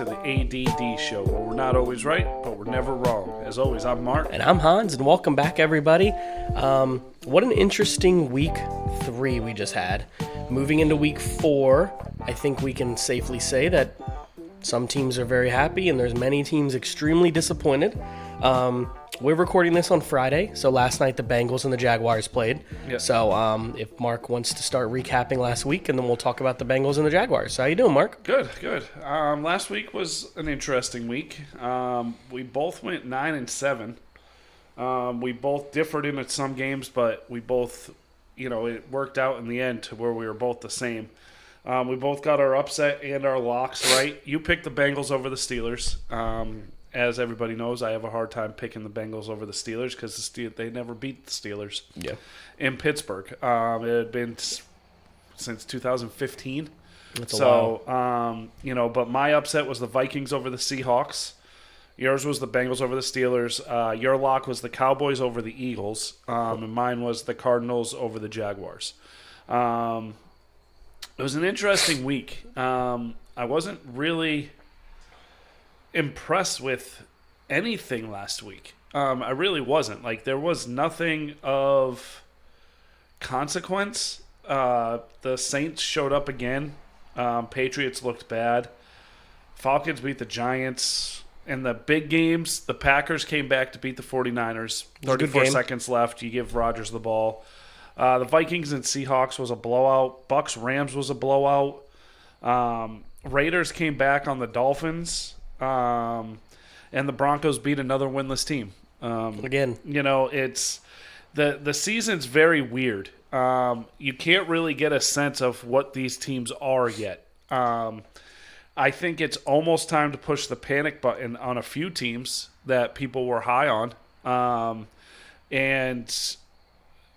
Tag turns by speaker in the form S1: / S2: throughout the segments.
S1: to the A.D.D show, where we're not always right, but we're never wrong. As always, I'm Mark.
S2: And I'm Hans, and welcome back, everybody. What an interesting week 3 we just had. Moving into week 4, I think we can safely say that some teams are very happy, and there's many teams extremely disappointed. We're recording this on Friday, so last night the Bengals and the Jaguars played.
S1: Yep.
S2: So if Mark wants to start recapping last week, and then we'll talk about the Bengals and the Jaguars. So how you doing, Mark?
S1: Good. Last week was an interesting week. We both went 9-7. We both differed in some games, but we both, it worked out in the end to where we were both the same. We both got our upset and our locks right. You picked the Bengals over the Steelers. As everybody knows, I have a hard time picking the Bengals over the Steelers because they never beat the Steelers in Pittsburgh. It had been since 2015.
S2: That's a while.
S1: But my upset was the Vikings over the Seahawks. Yours was the Bengals over the Steelers. Your lock was the Cowboys over the Eagles. And mine was the Cardinals over the Jaguars. It was an interesting week. I wasn't really impressed with anything last week. I really wasn't. There was nothing of consequence. The Saints showed up again. Patriots looked bad. Falcons beat the Giants. In the big games, the Packers came back to beat the 49ers. 34 seconds left. You give Rodgers the ball. The Vikings and Seahawks was a blowout. Bucks-Rams was a blowout. Raiders came back on the Dolphins. And the Broncos beat another winless team.
S2: Again.
S1: It's the season's very weird. You can't really get a sense of what these teams are yet. I think it's almost time to push the panic button on a few teams that people were high on. And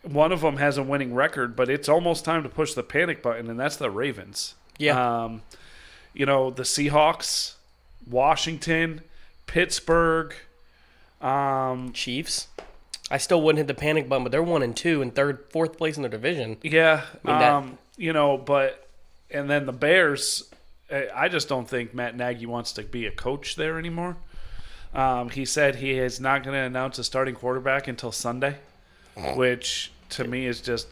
S1: one of them has a winning record, but it's almost time to push the panic button, and that's the Ravens.
S2: Yeah.
S1: The Seahawks, Washington, Pittsburgh,
S2: Chiefs. I still wouldn't hit the panic button, but they're 1-2 and fourth place in their division.
S1: Yeah. And then the Bears. I just don't think Matt Nagy wants to be a coach there anymore. He said he is not going to announce a starting quarterback until Sunday, which to me is just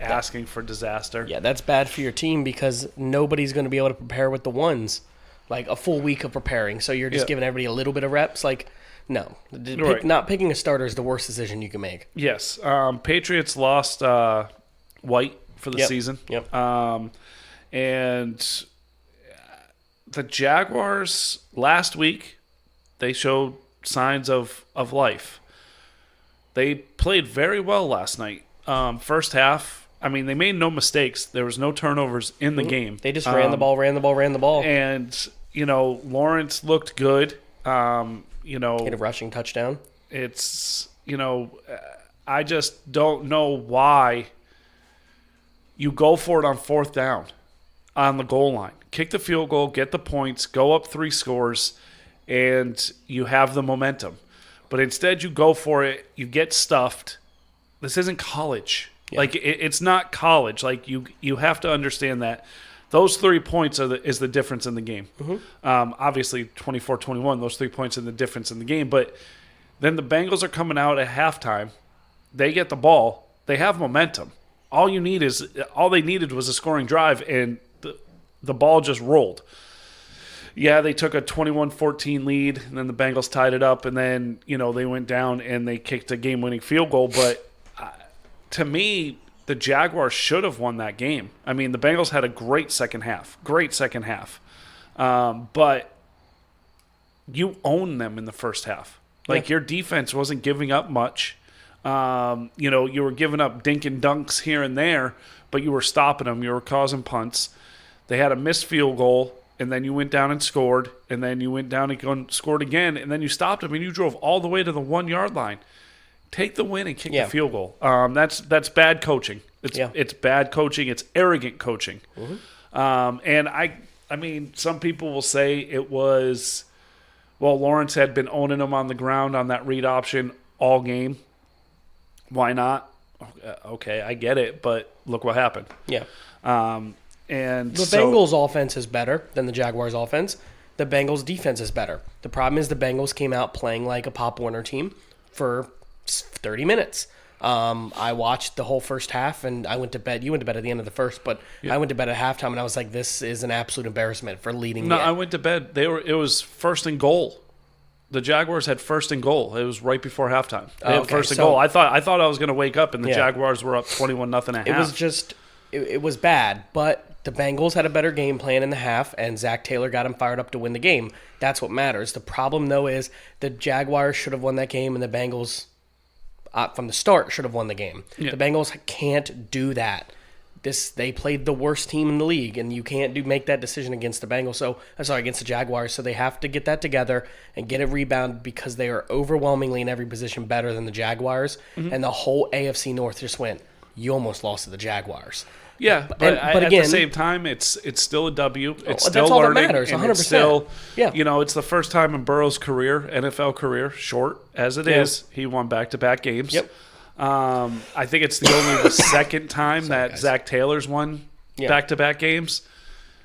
S1: asking for disaster.
S2: Yeah, that's bad for your team because nobody's going to be able to prepare with the ones, a full week of preparing. So you're just giving everybody a little bit of reps. No, not picking a starter is the worst decision you can make.
S1: Yes, Patriots lost White for the season.
S2: Yep.
S1: And the Jaguars last week, they showed signs of life. They played very well last night. First half, they made no mistakes. There was no turnovers in the game.
S2: They just ran the ball.
S1: And, Lawrence looked good.
S2: Hit a rushing touchdown.
S1: It's, I just don't know why you go for it on fourth down on the goal line. Kick the field goal, get the points, go up 3 scores, and you have the momentum. But instead you go for it, you get stuffed. This isn't college. Yeah. It's not college. You have to understand that those 3 points is the difference in the game.
S2: Mm-hmm.
S1: Obviously, 24-21, those 3 points are the difference in the game. But then the Bengals are coming out at halftime. They get the ball. They have momentum. All they needed was a scoring drive, and the ball just rolled. Yeah, they took a 21-14 lead, and then the Bengals tied it up, and then, they went down and they kicked a game-winning field goal. But to me, the Jaguars should have won that game. The Bengals had a great second half. But you owned them in the first half. Your defense wasn't giving up much. You were giving up dink and dunks here and there, but you were stopping them. You were causing punts. They had a missed field goal, and then you went down and scored, and then you went down and scored again, and then you stopped them, and you drove all the way to the 1-yard line. Take the win and kick the field goal. That's bad coaching. It's bad coaching. It's arrogant coaching.
S2: Mm-hmm.
S1: And some people will say it was, Lawrence had been owning them on the ground on that read option all game. Why not? Okay, I get it, but look what happened.
S2: Yeah.
S1: And
S2: the Bengals' offense is better than the Jaguars' offense. the Bengals defense is better. The problem is the Bengals came out playing like a Pop Warner team for 30 minutes. I watched the whole first half, and I went to bed. You went to bed at the end of the first, but I went to bed at halftime, and I was like, this is an absolute embarrassment for leading.
S1: No, I went to bed. It was first and goal. The Jaguars had first and goal. It was right before halftime. They had first and goal. I thought I was going to wake up, and the Jaguars were up 21-0 at half.
S2: It was just it was bad, but the Bengals had a better game plan in the half, and Zach Taylor got him fired up to win the game. That's what matters. The problem, though, is the Jaguars should have won that game, and the Bengals, from the start, should have won the game. Yeah. The Bengals can't do that. They played the worst team in the league, and you can't make that decision against the Bengals. Against the Jaguars. So they have to get that together and get it rebounded because they are overwhelmingly in every position better than the Jaguars. Mm-hmm. And the whole AFC North just went, you almost lost to the Jaguars.
S1: Yeah, but again, at the same time, it's still a W. It's still
S2: that's all
S1: learning.
S2: That matters, 100%.
S1: It's still, it's the first time in Burrow's career, NFL career, short as it is, he won back-to-back games.
S2: Yep.
S1: I think it's only the second time that Zach Taylor's won back-to-back games.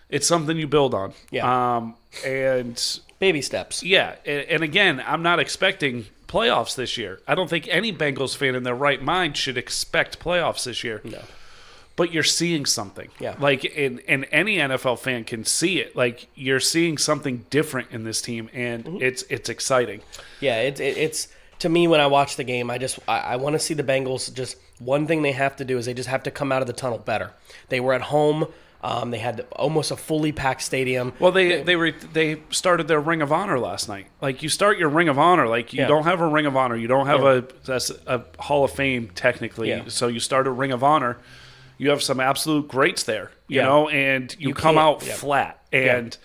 S1: It's something you build on.
S2: Yeah.
S1: And
S2: baby steps.
S1: Yeah, and again, I'm not expecting playoffs this year. I don't think any Bengals fan in their right mind should expect playoffs this year.
S2: No.
S1: But you're seeing something.
S2: Yeah.
S1: Like, and any NFL fan can see it. Like, you're seeing something different in this team, and it's exciting.
S2: Yeah, it's to me, when I watch the game, I want to see the Bengals. Just one thing they have to do is they just have to come out of the tunnel better. They were at home. They had almost a fully packed stadium.
S1: Well, they started their Ring of Honor last night. Like, you start your Ring of Honor, like you don't have a Ring of Honor, you don't have a Hall of Fame technically. Yeah. So you start a Ring of Honor. You have some absolute greats there, you know, and you come out flat. And,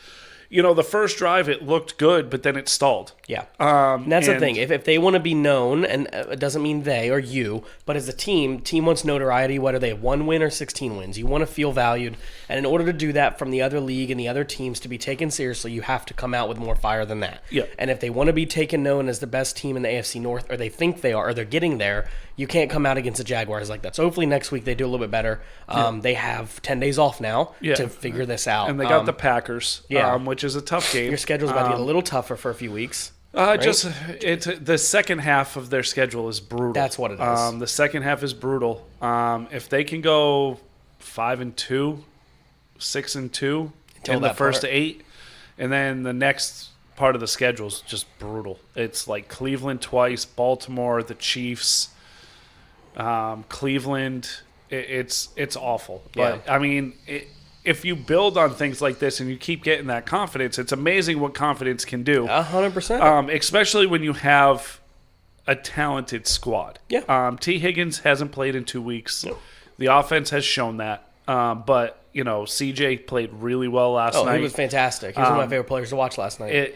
S1: the first drive, it looked good, but then it stalled.
S2: Yeah. And that's the thing. If they want to be known, and it doesn't mean they or you, but as a team wants notoriety, whether they have 1 win or 16 wins. You want to feel valued. And in order to do that from the other league and the other teams to be taken seriously, you have to come out with more fire than that.
S1: Yeah.
S2: And if they want to be known as the best team in the AFC North, or they think they are, or they're getting there, you can't come out against the Jaguars like that. So hopefully next week they do a little bit better. They have 10 days off now to figure this out.
S1: And they got the Packers, which is a tough game.
S2: Your schedule's about to get a little tougher for a few weeks.
S1: Right? It's the second half of their schedule is brutal.
S2: That's what it is.
S1: The second half is brutal. If they can go 5-2, 6-2 in the first 8, and then the next part of the schedule is just brutal. It's like Cleveland twice, Baltimore, the Chiefs, Cleveland. It's awful. But I mean, if you build on things like this and you keep getting that confidence, it's amazing what confidence can do.
S2: 100%.
S1: Especially when you have a talented squad.
S2: Yeah.
S1: T. Higgins hasn't played in 2 weeks. No. The offense has shown that. But, CJ played really well last night.
S2: Oh, he was fantastic. He was one of my favorite players to watch last night.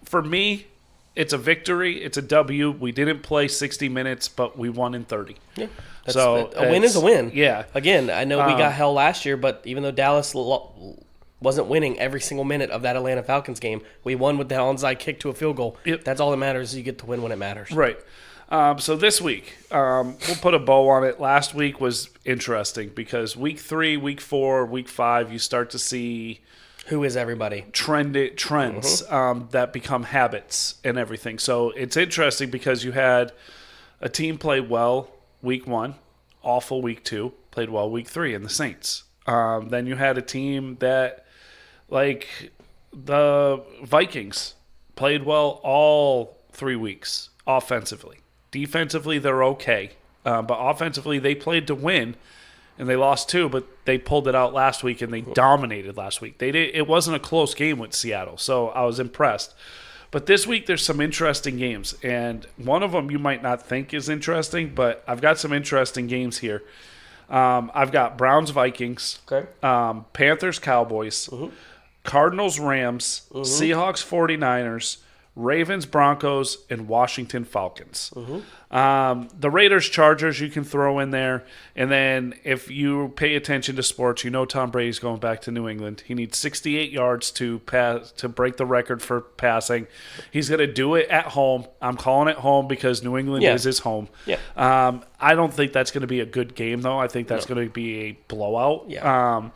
S1: For me, it's a victory. It's a W. We didn't play 60 minutes, but we won in 30.
S2: Yeah. A win is a win.
S1: Yeah.
S2: Again, I know we got hell last year, but even though Dallas wasn't winning every single minute of that Atlanta Falcons game, we won with the onside kick to a field goal.
S1: Yep.
S2: That's all that matters. You get to win when it matters.
S1: Right. So this week, we'll put a bow on it. Last week was interesting because week 3, week 4, week 5, you start to see
S2: who is everybody
S1: trends that become habits and everything. So it's interesting because you had a team play well week 1, awful week 2, played well week 3 in the Saints. Then you had a team that, like the Vikings, played well all 3 weeks offensively. Defensively, they're okay. But offensively, they played to win, and they lost 2, but they pulled it out last week, and they dominated last week. It wasn't a close game with Seattle, so I was impressed. But this week, there's some interesting games, and one of them you might not think is interesting, but I've got some interesting games here. I've got Browns-Vikings, Panthers-Cowboys, Cardinals-Rams, Seahawks-49ers, Ravens-Broncos, and Washington-Falcons. The Raiders-Chargers you can throw in there. And then if you pay attention to sports, you know Tom Brady's going back to New England. He needs 68 yards to break the record for passing. He's going to do it at home. I'm calling it home because New England is his home.
S2: Yeah.
S1: I don't think that's going to be a good game, though. I think that's going to be a blowout.
S2: Yeah.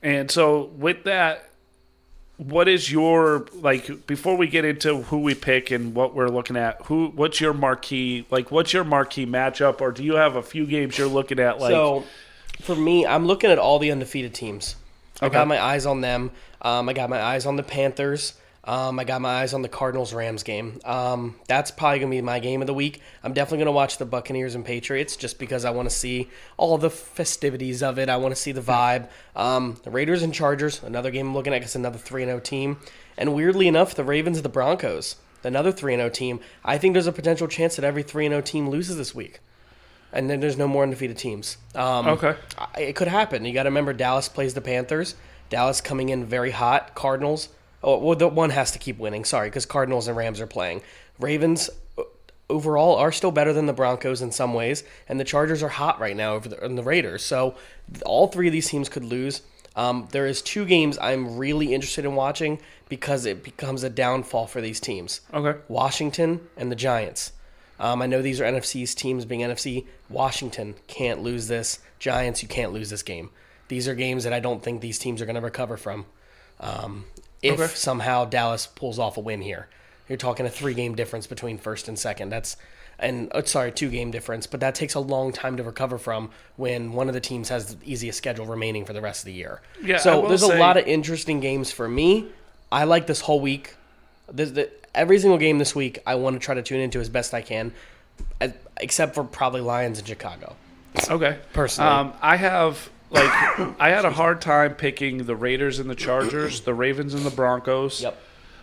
S1: And so with that, what is your, like, before we get into who we pick and what we're looking at, what's your marquee matchup, or do you have a few games you're looking at? Like,
S2: so for me, I'm looking at all the undefeated teams. I
S1: Okay.
S2: got my eyes on them. I got my eyes on the Panthers. I got my eyes on the Cardinals-Rams game. That's probably going to be my game of the week. I'm definitely going to watch the Buccaneers and Patriots just because I want to see all the festivities of it. I want to see the vibe. The Raiders and Chargers, another game I'm looking at, it's another 3-0 team. And weirdly enough, the Ravens and the Broncos, another 3-0 team. I think there's a potential chance that every 3-0 team loses this week. And then there's no more undefeated teams.
S1: Okay.
S2: It could happen. You got to remember Dallas plays the Panthers. Dallas coming in very hot. Cardinals. Oh, well, the one has to keep winning. Sorry, because Cardinals and Rams are playing. Ravens overall are still better than the Broncos in some ways, and the Chargers are hot right now over the Raiders. So all three of these teams could lose. There is two games I'm really interested in watching because it becomes a downfall for these teams.
S1: Okay.
S2: Washington and the Giants. I know these are NFC's teams being NFC. Washington can't lose this. Giants, you can't lose this game. These are games that I don't think these teams are going to recover from. If somehow Dallas pulls off a win here. You're talking a 3-game difference between first and second. 2-game difference, but that takes a long time to recover from when one of the teams has the easiest schedule remaining for the rest of the year.
S1: Yeah,
S2: so there's a lot of interesting games for me. I like this whole week. Every single game this week, I want to try to tune into as best I can, except for probably Lions and Chicago.
S1: Okay.
S2: Personally.
S1: I had a hard time picking the Raiders and the Chargers, the Ravens and the Broncos.
S2: Yep.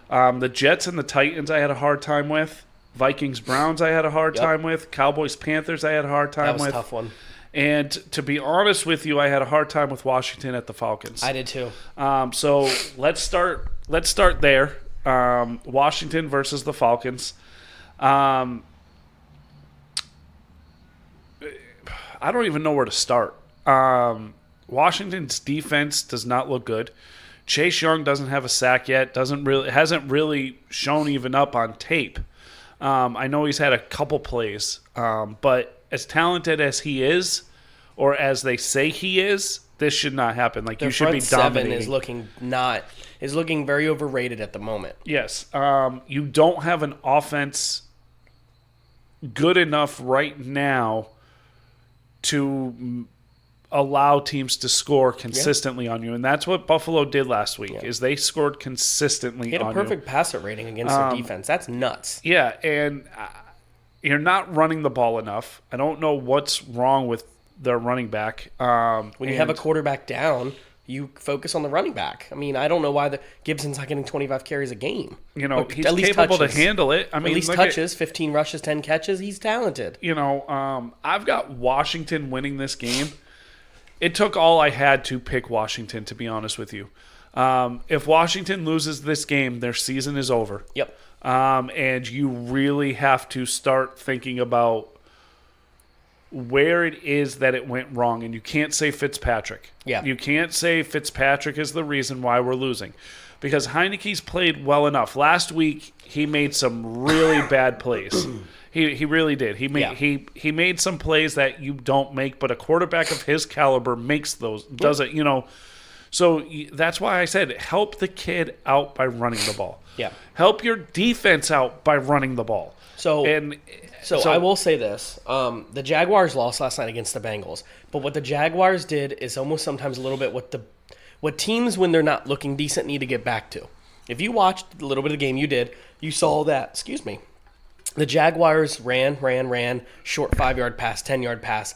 S1: The Jets and the Titans I had a hard time with. Vikings, Browns I had a hard time with. Cowboys, Panthers I had a hard time with.
S2: That was a tough one.
S1: And to be honest with you, I had a hard time with Washington at the Falcons.
S2: I did too.
S1: So let's start there. Washington versus the Falcons. I don't even know where to start. Washington's defense does not look good. Chase Young doesn't have a sack yet. Hasn't really shown even up on tape. I know he's had a couple plays, but as talented as he is, or as they say he is, this should not happen. Like, you should be dominating.
S2: Is looking very overrated at the moment.
S1: Yes. You don't have an offense good enough right now to allow teams to score consistently on you, and that's what Buffalo did last week. Is they scored consistently.
S2: He had a perfect passer rating against their defense. That's nuts.
S1: Yeah, and you're not running the ball enough. I don't know what's wrong with their running back.
S2: When you have a quarterback down, you focus on the running back. I mean, I don't know why Gibson's not getting 25 carries a game.
S1: He's capable to handle it. I mean,
S2: at least touches, 15 rushes, 10 catches. He's talented.
S1: I've got Washington winning this game. It took all I had to pick Washington, to be honest with you. If Washington loses this game, their season is over.
S2: Yep.
S1: And you really have to start thinking about where it is that it went wrong. And you can't say Fitzpatrick.
S2: Yeah.
S1: You can't say Fitzpatrick is the reason why we're losing. Because Heineke's played well enough. Last week, he made some really bad plays. He really did. He made some plays that you don't make, but a quarterback of his caliber makes those. Does it? So that's why I said help the kid out by running the ball.
S2: Yeah.
S1: Help your defense out by running the ball.
S2: So I will say this: the Jaguars lost last night against the Bengals, but what the Jaguars did is almost sometimes a little bit what teams, when they're not looking decent, need to get back to. If you watched a little bit of the game, you saw that. The Jaguars ran, short 5-yard pass, 10-yard pass.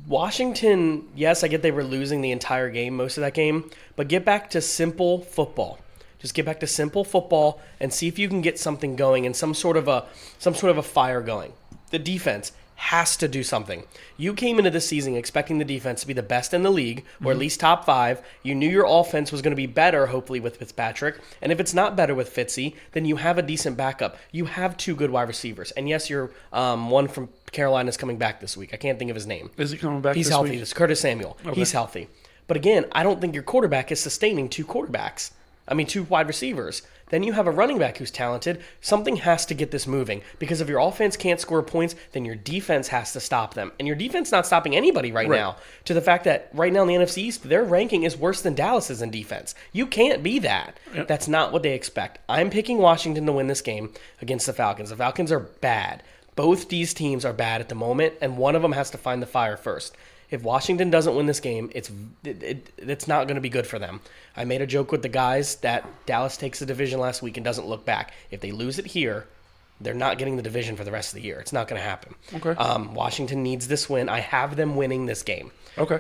S2: Washington, yes, I get they were losing the entire game, most of that game, but get back to simple football. Just get back to simple football and see if you can get something going and some sort of a fire going. The defense has to do something. You came into this season expecting the defense to be the best in the league, or at least top 5. You knew your offense was going to be better, hopefully, with Fitzpatrick. And if it's not better with Fitzy, then you have a decent backup. You have 2 good wide receivers. And yes, your one from Carolina is coming back this week. I can't think of his name.
S1: Is he coming back
S2: He's
S1: this
S2: healthy.
S1: week?
S2: It's Curtis Samuel. Okay. He's healthy. But again, I don't think your quarterback is sustaining 2 quarterbacks. 2 wide receivers. Then you have a running back who's talented. Something has to get this moving because if your offense can't score points, then your defense has to stop them. And your defense not stopping anybody right now. To the fact that right now in the NFC East, their ranking is worse than Dallas's in defense. You can't be that. Yep. That's not what they expect. I'm picking Washington to win this game against the Falcons. The Falcons are bad. Both these teams are bad at the moment, and one of them has to find the fire first. If Washington doesn't win this game, it's not going to be good for them. I made a joke with the guys that Dallas takes the division last week and doesn't look back. If they lose it here, they're not getting the division for the rest of the year. It's not going to happen.
S1: Okay.
S2: Washington needs this win. I have them winning this game.
S1: Okay.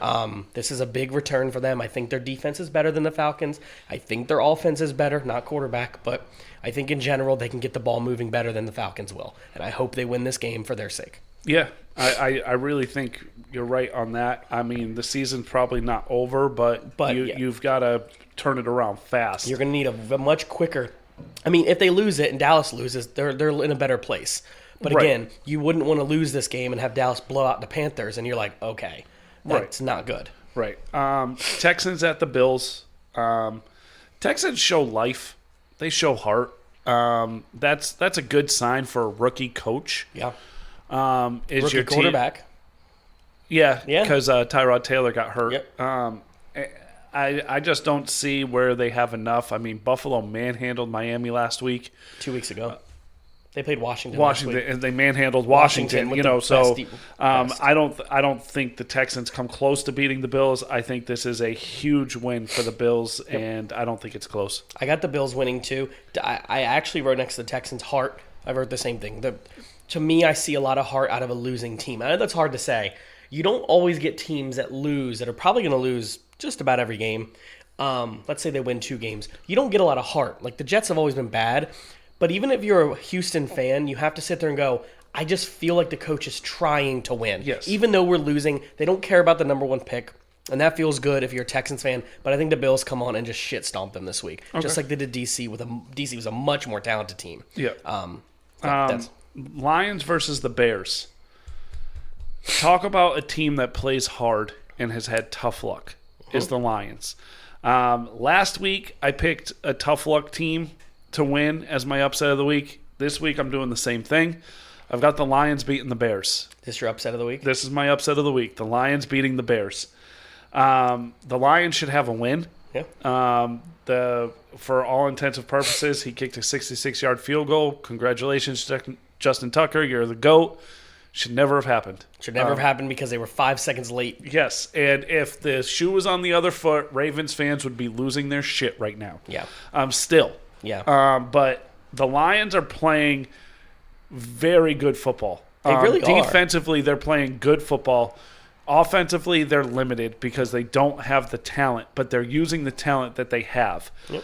S2: This is a big return for them. I think their defense is better than the Falcons. I think their offense is better, not quarterback, but I think in general they can get the ball moving better than the Falcons will. And I hope they win this game for their sake.
S1: Yeah, I really think you're right on that. I mean, the season's probably not over, but you've got to turn it around fast.
S2: You're going to need a much quicker. I mean, if they lose it and Dallas loses, they're in a better place. But again, you wouldn't want to lose this game and have Dallas blow out the Panthers, and you're like, okay, that's not good.
S1: Right. Texans at the Bills. Texans show life. They show heart. That's a good sign for a rookie coach.
S2: Yeah.
S1: Is
S2: rookie
S1: your
S2: quarterback?
S1: Yeah, because Tyrod Taylor got hurt.
S2: Yep.
S1: I just don't see where they have enough. I mean, Buffalo manhandled Miami last week.
S2: 2 weeks ago. They played Washington.
S1: And they manhandled Washington. I don't think the Texans come close to beating the Bills. I think this is a huge win for the Bills, and I don't think it's close.
S2: I got the Bills winning too. I actually wrote next to the Texans' heart. I wrote the same thing. To me, I see a lot of heart out of a losing team. I know that's hard to say. You don't always get teams that lose that are probably going to lose just about every game. Let's say they win 2 games. You don't get a lot of heart. Like the Jets have always been bad. But even if you're a Houston fan, you have to sit there and go, I just feel like the coach is trying to win.
S1: Yes.
S2: Even though we're losing, they don't care about the number 1 pick. And that feels good if you're a Texans fan. But I think the Bills come on and just shit stomp them this week. Okay. Just like they did DC. DC was a much more talented team.
S1: Yeah. Lions versus the Bears. Talk about a team that plays hard and has had tough luck is the Lions. Last week, I picked a tough luck team to win as my upset of the week. This week, I'm doing the same thing. I've got the Lions beating the Bears.
S2: This your upset of the week?
S1: This is my upset of the week. The Lions beating the Bears. The Lions should have a win.
S2: Yeah.
S1: For all intents and purposes, he kicked a 66-yard field goal. Congratulations, Justin Tucker. You're the GOAT. Should never have happened.
S2: Should never have happened because they were 5 seconds late.
S1: Yes, and if the shoe was on the other foot, Ravens fans would be losing their shit right now.
S2: Yeah.
S1: Still.
S2: Yeah.
S1: But the Lions are playing very good football.
S2: They really are.
S1: Defensively, they're playing good football. Offensively, they're limited because they don't have the talent, but they're using the talent that they have.
S2: Yep.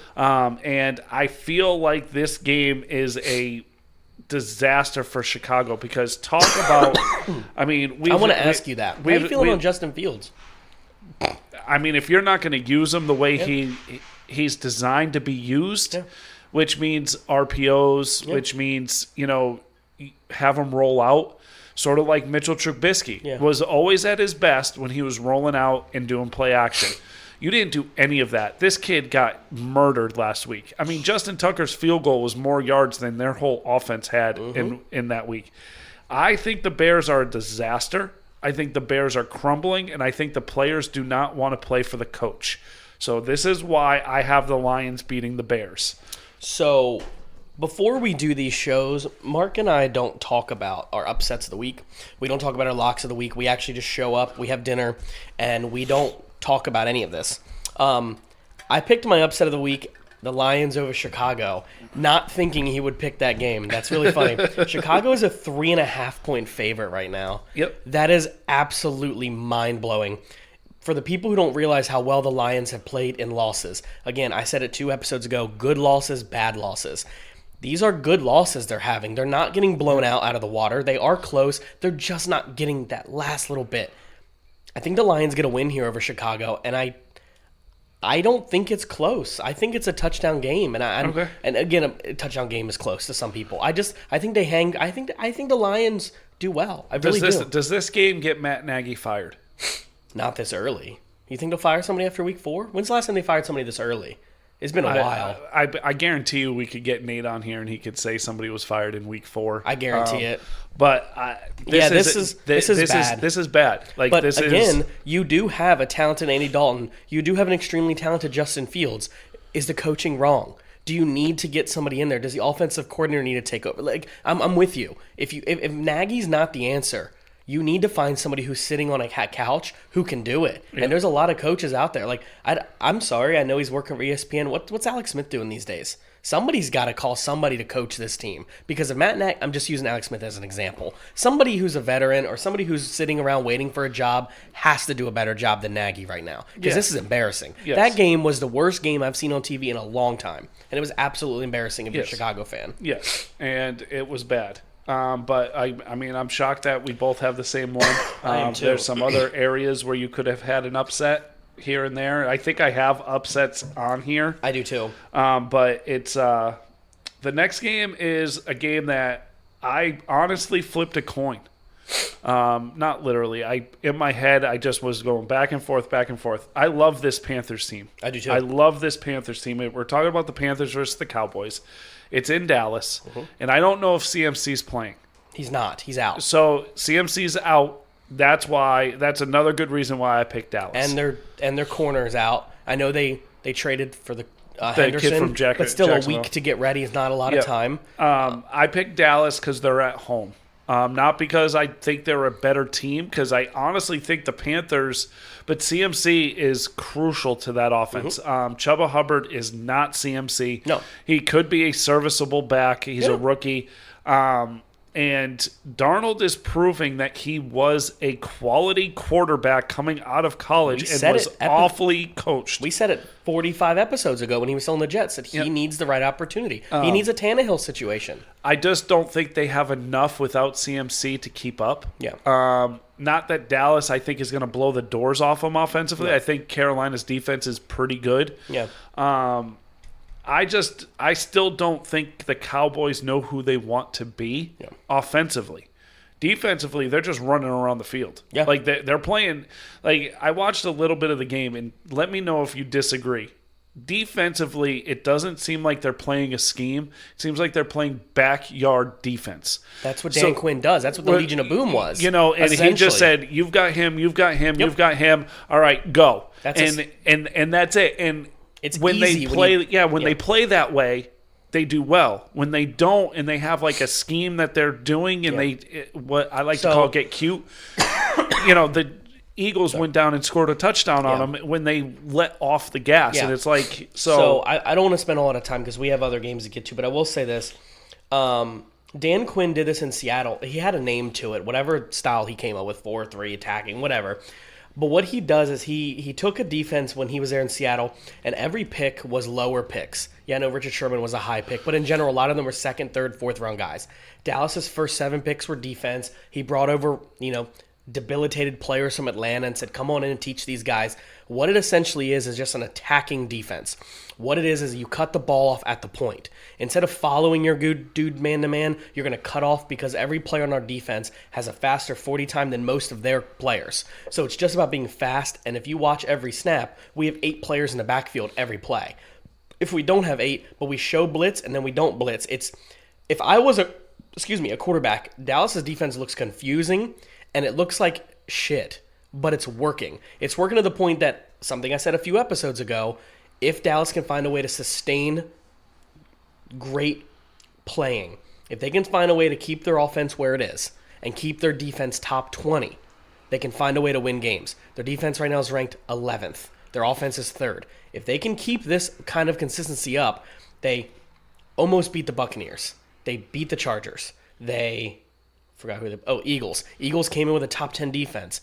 S1: And I feel like this game is a disaster for Chicago because talk about I want to
S2: ask you that. How are you feeling on Justin Fields?
S1: I mean, if you're not going to use him the way he's designed to be used, which means RPOs, which means, have him roll out, sort of like Mitchell Trubisky was always at his best when he was rolling out and doing play action. You didn't do any of that. This kid got murdered last week. I mean, Justin Tucker's field goal was more yards than their whole offense had in that week. I think the Bears are a disaster. I think the Bears are crumbling, and I think the players do not want to play for the coach. So this is why I have the Lions beating the Bears.
S2: So before we do these shows, Mark and I don't talk about our upsets of the week. We don't talk about our locks of the week. We actually just show up, we have dinner, and we don't talk about any of this. I picked my upset of the week, the Lions over Chicago, not thinking he would pick that game. That's really funny. Chicago is a 3.5-point favorite right now.
S1: Yep.
S2: That is absolutely mind-blowing. For the people who don't realize how well the Lions have played in losses, again, I said it 2 episodes ago, good losses, bad losses. These are good losses they're having. They're not getting blown out of the water. They are close. They're just not getting that last little bit. I think the Lions get a win here over Chicago, and I don't think it's close. I think it's a touchdown game, and and again, a touchdown game is close to some people. I think they hang. I think the Lions do well. I really do.
S1: Does this game get Matt Nagy fired?
S2: Not this early. You think they'll fire somebody after week 4? When's the last time they fired somebody this early? It's been a while.
S1: I guarantee you we could get Nate on here and he could say somebody was fired in week 4.
S2: I guarantee it.
S1: But this is
S2: bad.
S1: This is bad. Like,
S2: but again, you do have a talented Andy Dalton. You do have an extremely talented Justin Fields. Is the coaching wrong? Do you need to get somebody in there? Does the offensive coordinator need to take over? Like, I'm with you. If Nagy's not the answer, you need to find somebody who's sitting on a couch who can do it. Yeah. And there's a lot of coaches out there. Like, I'm sorry, I know he's working for ESPN. What's Alex Smith doing these days? Somebody's got to call somebody to coach this team. Because if Matt Nagy, I'm just using Alex Smith as an example. Somebody who's a veteran or somebody who's sitting around waiting for a job has to do a better job than Nagy right now. Because this is embarrassing. Yes. That game was the worst game I've seen on TV in a long time. And it was absolutely embarrassing if you're a Chicago fan.
S1: Yes, and it was bad. But I mean, I'm shocked that we both have the same one.
S2: I am too.
S1: There's some other areas where you could have had an upset here and there. I think I have upsets on here.
S2: I do too.
S1: But it's the next game is a game that I honestly flipped a coin. Not literally. In my head, I just was going back and forth, back and forth. I love this Panthers team.
S2: I do too.
S1: I love this Panthers team. We're talking about the Panthers versus the Cowboys. It's in Dallas, and I don't know if CMC's playing.
S2: He's not. He's out.
S1: So CMC's out. That's another good reason why I picked Dallas.
S2: And their corner's out. I know they traded for the Henderson,
S1: kid from
S2: but still a week to get ready is not a lot of time.
S1: I picked Dallas because they're at home. Not because I think they're a better team, because I honestly think the Panthers, but CMC is crucial to that offense. Chuba Hubbard is not CMC.
S2: No.
S1: He could be a serviceable back. He's a rookie. And Darnold is proving that he was a quality quarterback coming out of college and was awfully coached.
S2: We said it 45 episodes ago when he was still in the Jets that he needs the right opportunity. He needs a Tannehill situation.
S1: I just don't think they have enough without CMC to keep up.
S2: Yeah.
S1: Not that Dallas, I think, is going to blow the doors off them offensively. No. I think Carolina's defense is pretty good.
S2: Yeah.
S1: I still don't think the Cowboys know who they want to be offensively. Defensively, they're just running around the field.
S2: Yeah.
S1: Like they're playing. Like, I watched a little bit of the game, and let me know if you disagree. Defensively, it doesn't seem like they're playing a scheme. It seems like they're playing backyard defense.
S2: That's what Dan Quinn does. That's what the Legion of Boom was.
S1: And he just said, "You've got him. You've got him. You've got him. All right, go." And that's it. And
S2: it's
S1: when
S2: easy
S1: they play, they play that way, they do well. When they don't, and they have like a scheme that they're doing, and what I like to call get cute. The Eagles went down and scored a touchdown on them when they let off the gas, and it's like
S2: So I don't want to spend a lot of time because we have other games to get to, but I will say this: Dan Quinn did this in Seattle. He had a name to it, whatever style he came up with, 4-3 attacking, whatever. But what he does is he took a defense when he was there in Seattle, and every pick was lower picks. Yeah, I know Richard Sherman was a high pick, but in general, a lot of them were second, third, fourth round guys. Dallas's first 7 picks were defense. He brought over, debilitated players from Atlanta and said, come on in and teach these guys. What it essentially is just an attacking defense. What it is you cut the ball off at the point. Instead of following your good dude man-to-man, you're going to cut off because every player on our defense has a faster 40 time than most of their players. So it's just about being fast, and if you watch every snap, we have 8 players in the backfield every play. If we don't have 8, but we show blitz and then we don't blitz, if I was a quarterback, Dallas's defense looks confusing, and it looks like shit, but it's working. It's working to the point that, something I said a few episodes ago, if Dallas can find a way to sustain great playing, if they can find a way to keep their offense where it is and keep their defense top 20, they can find a way to win games. Their defense right now is ranked 11th. Their offense is 3rd. If they can keep this kind of consistency up, they almost beat the Buccaneers. They beat the Chargers. Eagles. Eagles came in with a top 10 defense.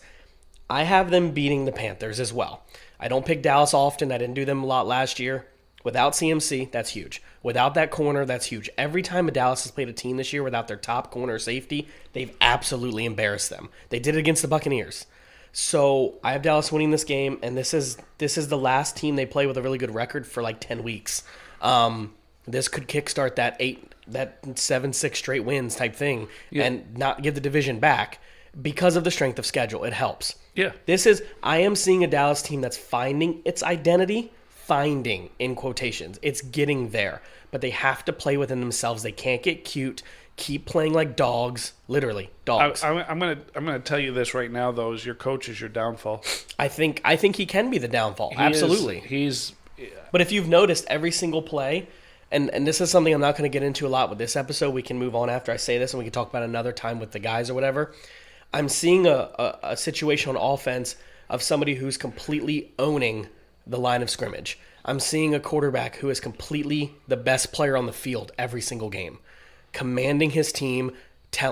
S2: I have them beating the Panthers as well. I don't pick Dallas often. I didn't do them a lot last year. Without CMC, that's huge. Without that corner, that's huge. Every time Dallas has played a team this year without their top corner or safety, they've absolutely embarrassed them. They did it against the Buccaneers. So I have Dallas winning this game, and this is the last team they play with a really good record for like 10 weeks. This could kickstart that 7-6 straight wins type thing and not give the division back because of the strength of schedule. It helps.
S1: Yeah.
S2: I am seeing a Dallas team that's finding its identity finding, in quotations. It's getting there. But they have to play within themselves. They can't get cute. Keep playing like dogs. Literally, dogs.
S1: I'm gonna tell you this right now, though, is your coach is your downfall.
S2: I think he can be the downfall. Absolutely. But if you've noticed every single play, and this is something I'm not going to get into a lot with this episode. We can move on after I say this, and we can talk about another time with the guys or whatever. I'm seeing a situation on offense of somebody who's completely owning the line of scrimmage. I'm seeing a quarterback who is completely the best player on the field every single game, commanding his team,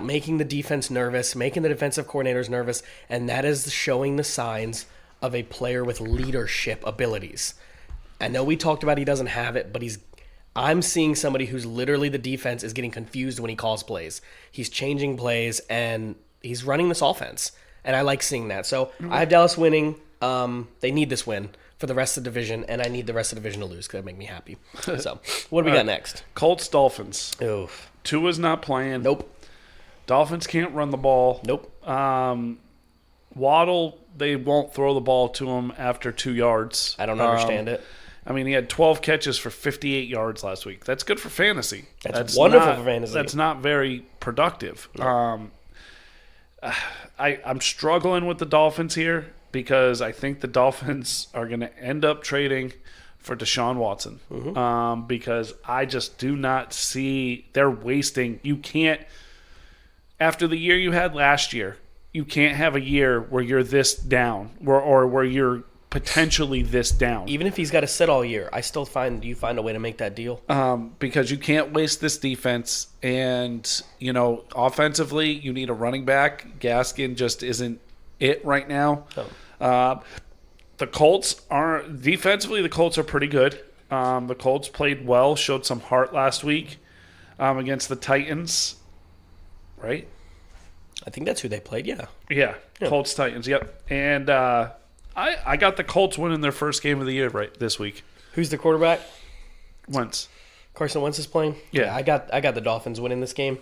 S2: making the defense nervous, making the defensive coordinators nervous, and that is showing the signs of a player with leadership abilities. I know we talked about he doesn't have it, but I'm seeing somebody who's literally the defense is getting confused when he calls plays. He's changing plays, and he's running this offense, and I like seeing that. So I have Dallas winning. They need this win for the rest of the division, and I need the rest of the division to lose because that make me happy. So what do we got next?
S1: Colts Dolphins.
S2: Oof.
S1: Tua's not playing.
S2: Nope.
S1: Dolphins can't run the ball.
S2: Nope.
S1: Waddle, they won't throw the ball to him after 2 yards.
S2: I don't understand it.
S1: I mean, he had 12 catches for 58 yards last week. That's good for fantasy.
S2: That's wonderful for fantasy.
S1: That's not very productive. I'm struggling with the Dolphins here because I think the Dolphins are going to end up trading for Deshaun Watson because I just do not see they're wasting. You can't, after the year you had last year, you can't have a year where you're this down or where you're potentially this down.
S2: Even if he's got to sit all year, I still find a way to make that deal.
S1: Because you can't waste this defense, and offensively, you need a running back. Gaskin just isn't it right now. The Colts are defensively. The Colts are pretty good. The Colts played well, showed some heart last week against the Titans. Right?
S2: I think that's who they played.
S1: Yeah. Colts Titans. Yep. And I got the Colts winning their first game of the year this week.
S2: Who's the quarterback?
S1: Wentz.
S2: Carson Wentz is playing?
S1: Yeah.
S2: I got the Dolphins winning this game.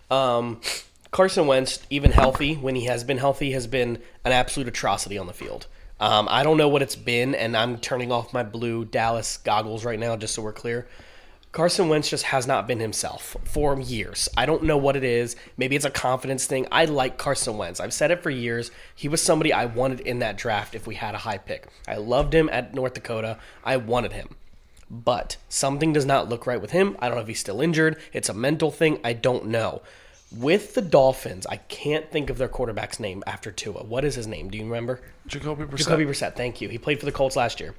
S2: Carson Wentz, even healthy, when he has been healthy, has been an absolute atrocity on the field. I don't know what it's been, and I'm turning off my blue Dallas goggles right now just so we're clear. Carson Wentz just has not been himself for years. I don't know what it is. Maybe it's a confidence thing. I like Carson Wentz. I've said it for years. He was somebody I wanted in that draft if we had a high pick. I loved him at North Dakota. I wanted him. But something does not look right with him. I don't know if he's still injured. It's a mental thing. I don't know. With the Dolphins, I can't think of their quarterback's name after Tua. What is his name? Do you remember?
S1: Jacoby Brissett.
S2: Jacoby Brissett, thank you. He played for the Colts last year.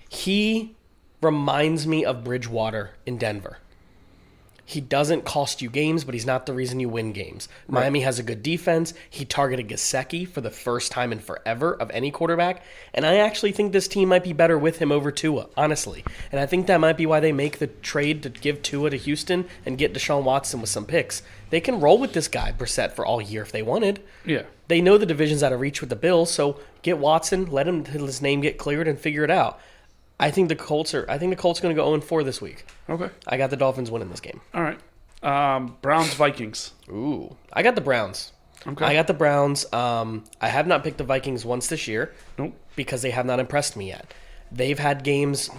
S2: He reminds me of Bridgewater in Denver. He doesn't cost you games, but he's not the reason you win games. Right. Miami has a good defense. He targeted Gesicki for the first time in forever of any quarterback. And I actually think this team might be better with him over Tua, honestly. And I think that might be why they make the trade to give Tua to Houston and get Deshaun Watson with some picks. They can roll with this guy, Brissett, for all year if they wanted.
S1: Yeah.
S2: They know the division's out of reach with the Bills, so get Watson, let his name get cleared, and figure it out. I think the Colts are going to go 0-4 this week.
S1: Okay.
S2: I got the Dolphins winning this game.
S1: All right. Browns Vikings.
S2: Ooh. I got the Browns.
S1: Okay.
S2: I got the Browns. I have not picked the Vikings once this year.
S1: Nope.
S2: Because they have not impressed me yet. They've had games.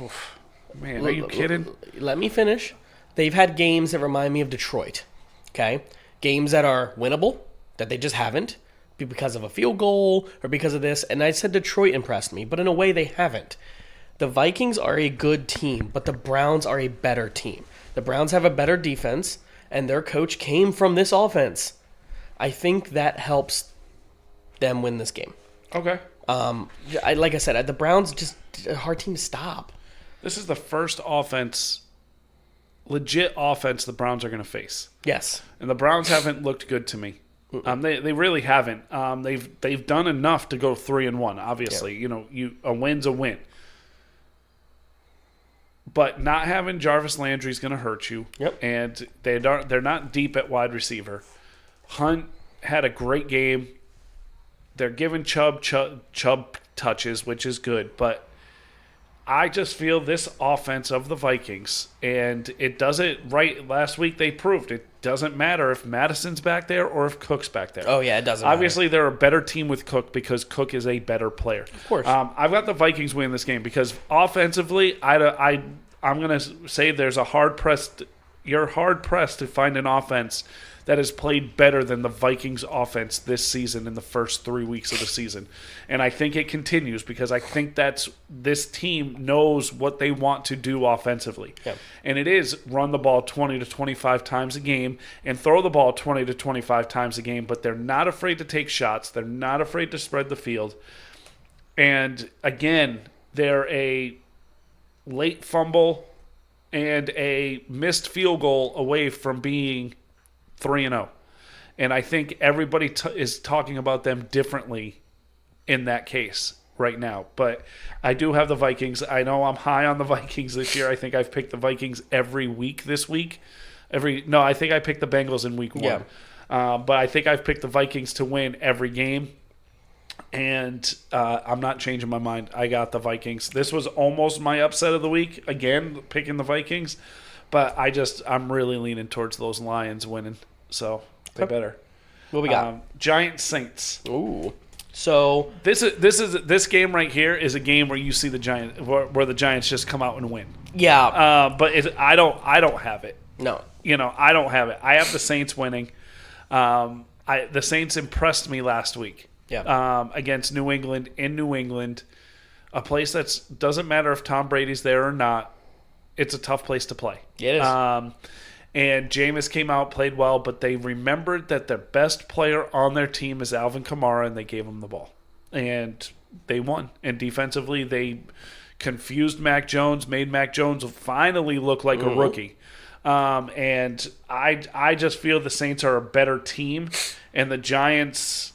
S1: Man, are you kidding?
S2: Let me finish. They've had games that remind me of Detroit. Okay? Games that are winnable, that they just haven't, because of a field goal or because of this. And I said Detroit impressed me, but in a way they haven't. The Vikings are a good team, but the Browns are a better team. The Browns have a better defense, and their coach came from this offense. I think that helps them win this game.
S1: Okay.
S2: Like I said, the Browns just a hard team to stop.
S1: This is the first legit offense the Browns are going to face.
S2: Yes.
S1: And the Browns haven't looked good to me. They really haven't. They've done enough to go 3-1. Obviously, yeah. A win's a win. But not having Jarvis Landry is going to hurt you.
S2: Yep.
S1: And they're not deep at wide receiver. Hunt had a great game. They're giving Chubb touches, which is good. But I just feel this offense of the Vikings, and it doesn't right. Last week they proved it doesn't matter if Madison's back there or if Cook's back there.
S2: Oh, yeah, it doesn't matter.
S1: Obviously, they're a better team with Cook because Cook is a better player.
S2: Of course.
S1: I've got the Vikings win this game because offensively, I'm going to say there's a you're hard-pressed to find an offense that has played better than the Vikings offense this season in the first 3 weeks of the season. And I think it continues because I think this team knows what they want to do offensively.
S2: Yep.
S1: And it is run the ball 20 to 25 times a game and throw the ball 20 to 25 times a game, but they're not afraid to take shots. They're not afraid to spread the field. And again, they're a late fumble and a missed field goal away from being 3-0. And I think everybody is talking about them differently in that case right now. But I do have the Vikings. I know I'm high on the Vikings this year. I think I've picked the Vikings every week this week. I think I picked the Bengals in week 1.
S2: Yeah.
S1: But I think I've picked the Vikings to win every game. And I'm not changing my mind. I got the Vikings. This was almost my upset of the week. Again, picking the Vikings. But I'm really leaning towards those Lions winning. So they better.
S2: What we got?
S1: Giants Saints.
S2: Ooh. So
S1: this game right here is a game where you see the Giants where the Giants just come out and win.
S2: Yeah.
S1: But I don't have it.
S2: No.
S1: I don't have it. I have the Saints winning. The Saints impressed me last week.
S2: Yeah.
S1: Against New England in New England, a place that doesn't matter if Tom Brady's there or not. It's a tough place to play.
S2: It is.
S1: And Jameis came out, played well, but they remembered that their best player on their team is Alvin Kamara, and they gave him the ball. And they won. And defensively, they confused Mac Jones, made Mac Jones finally look like a rookie. And I just feel the Saints are a better team. And the Giants,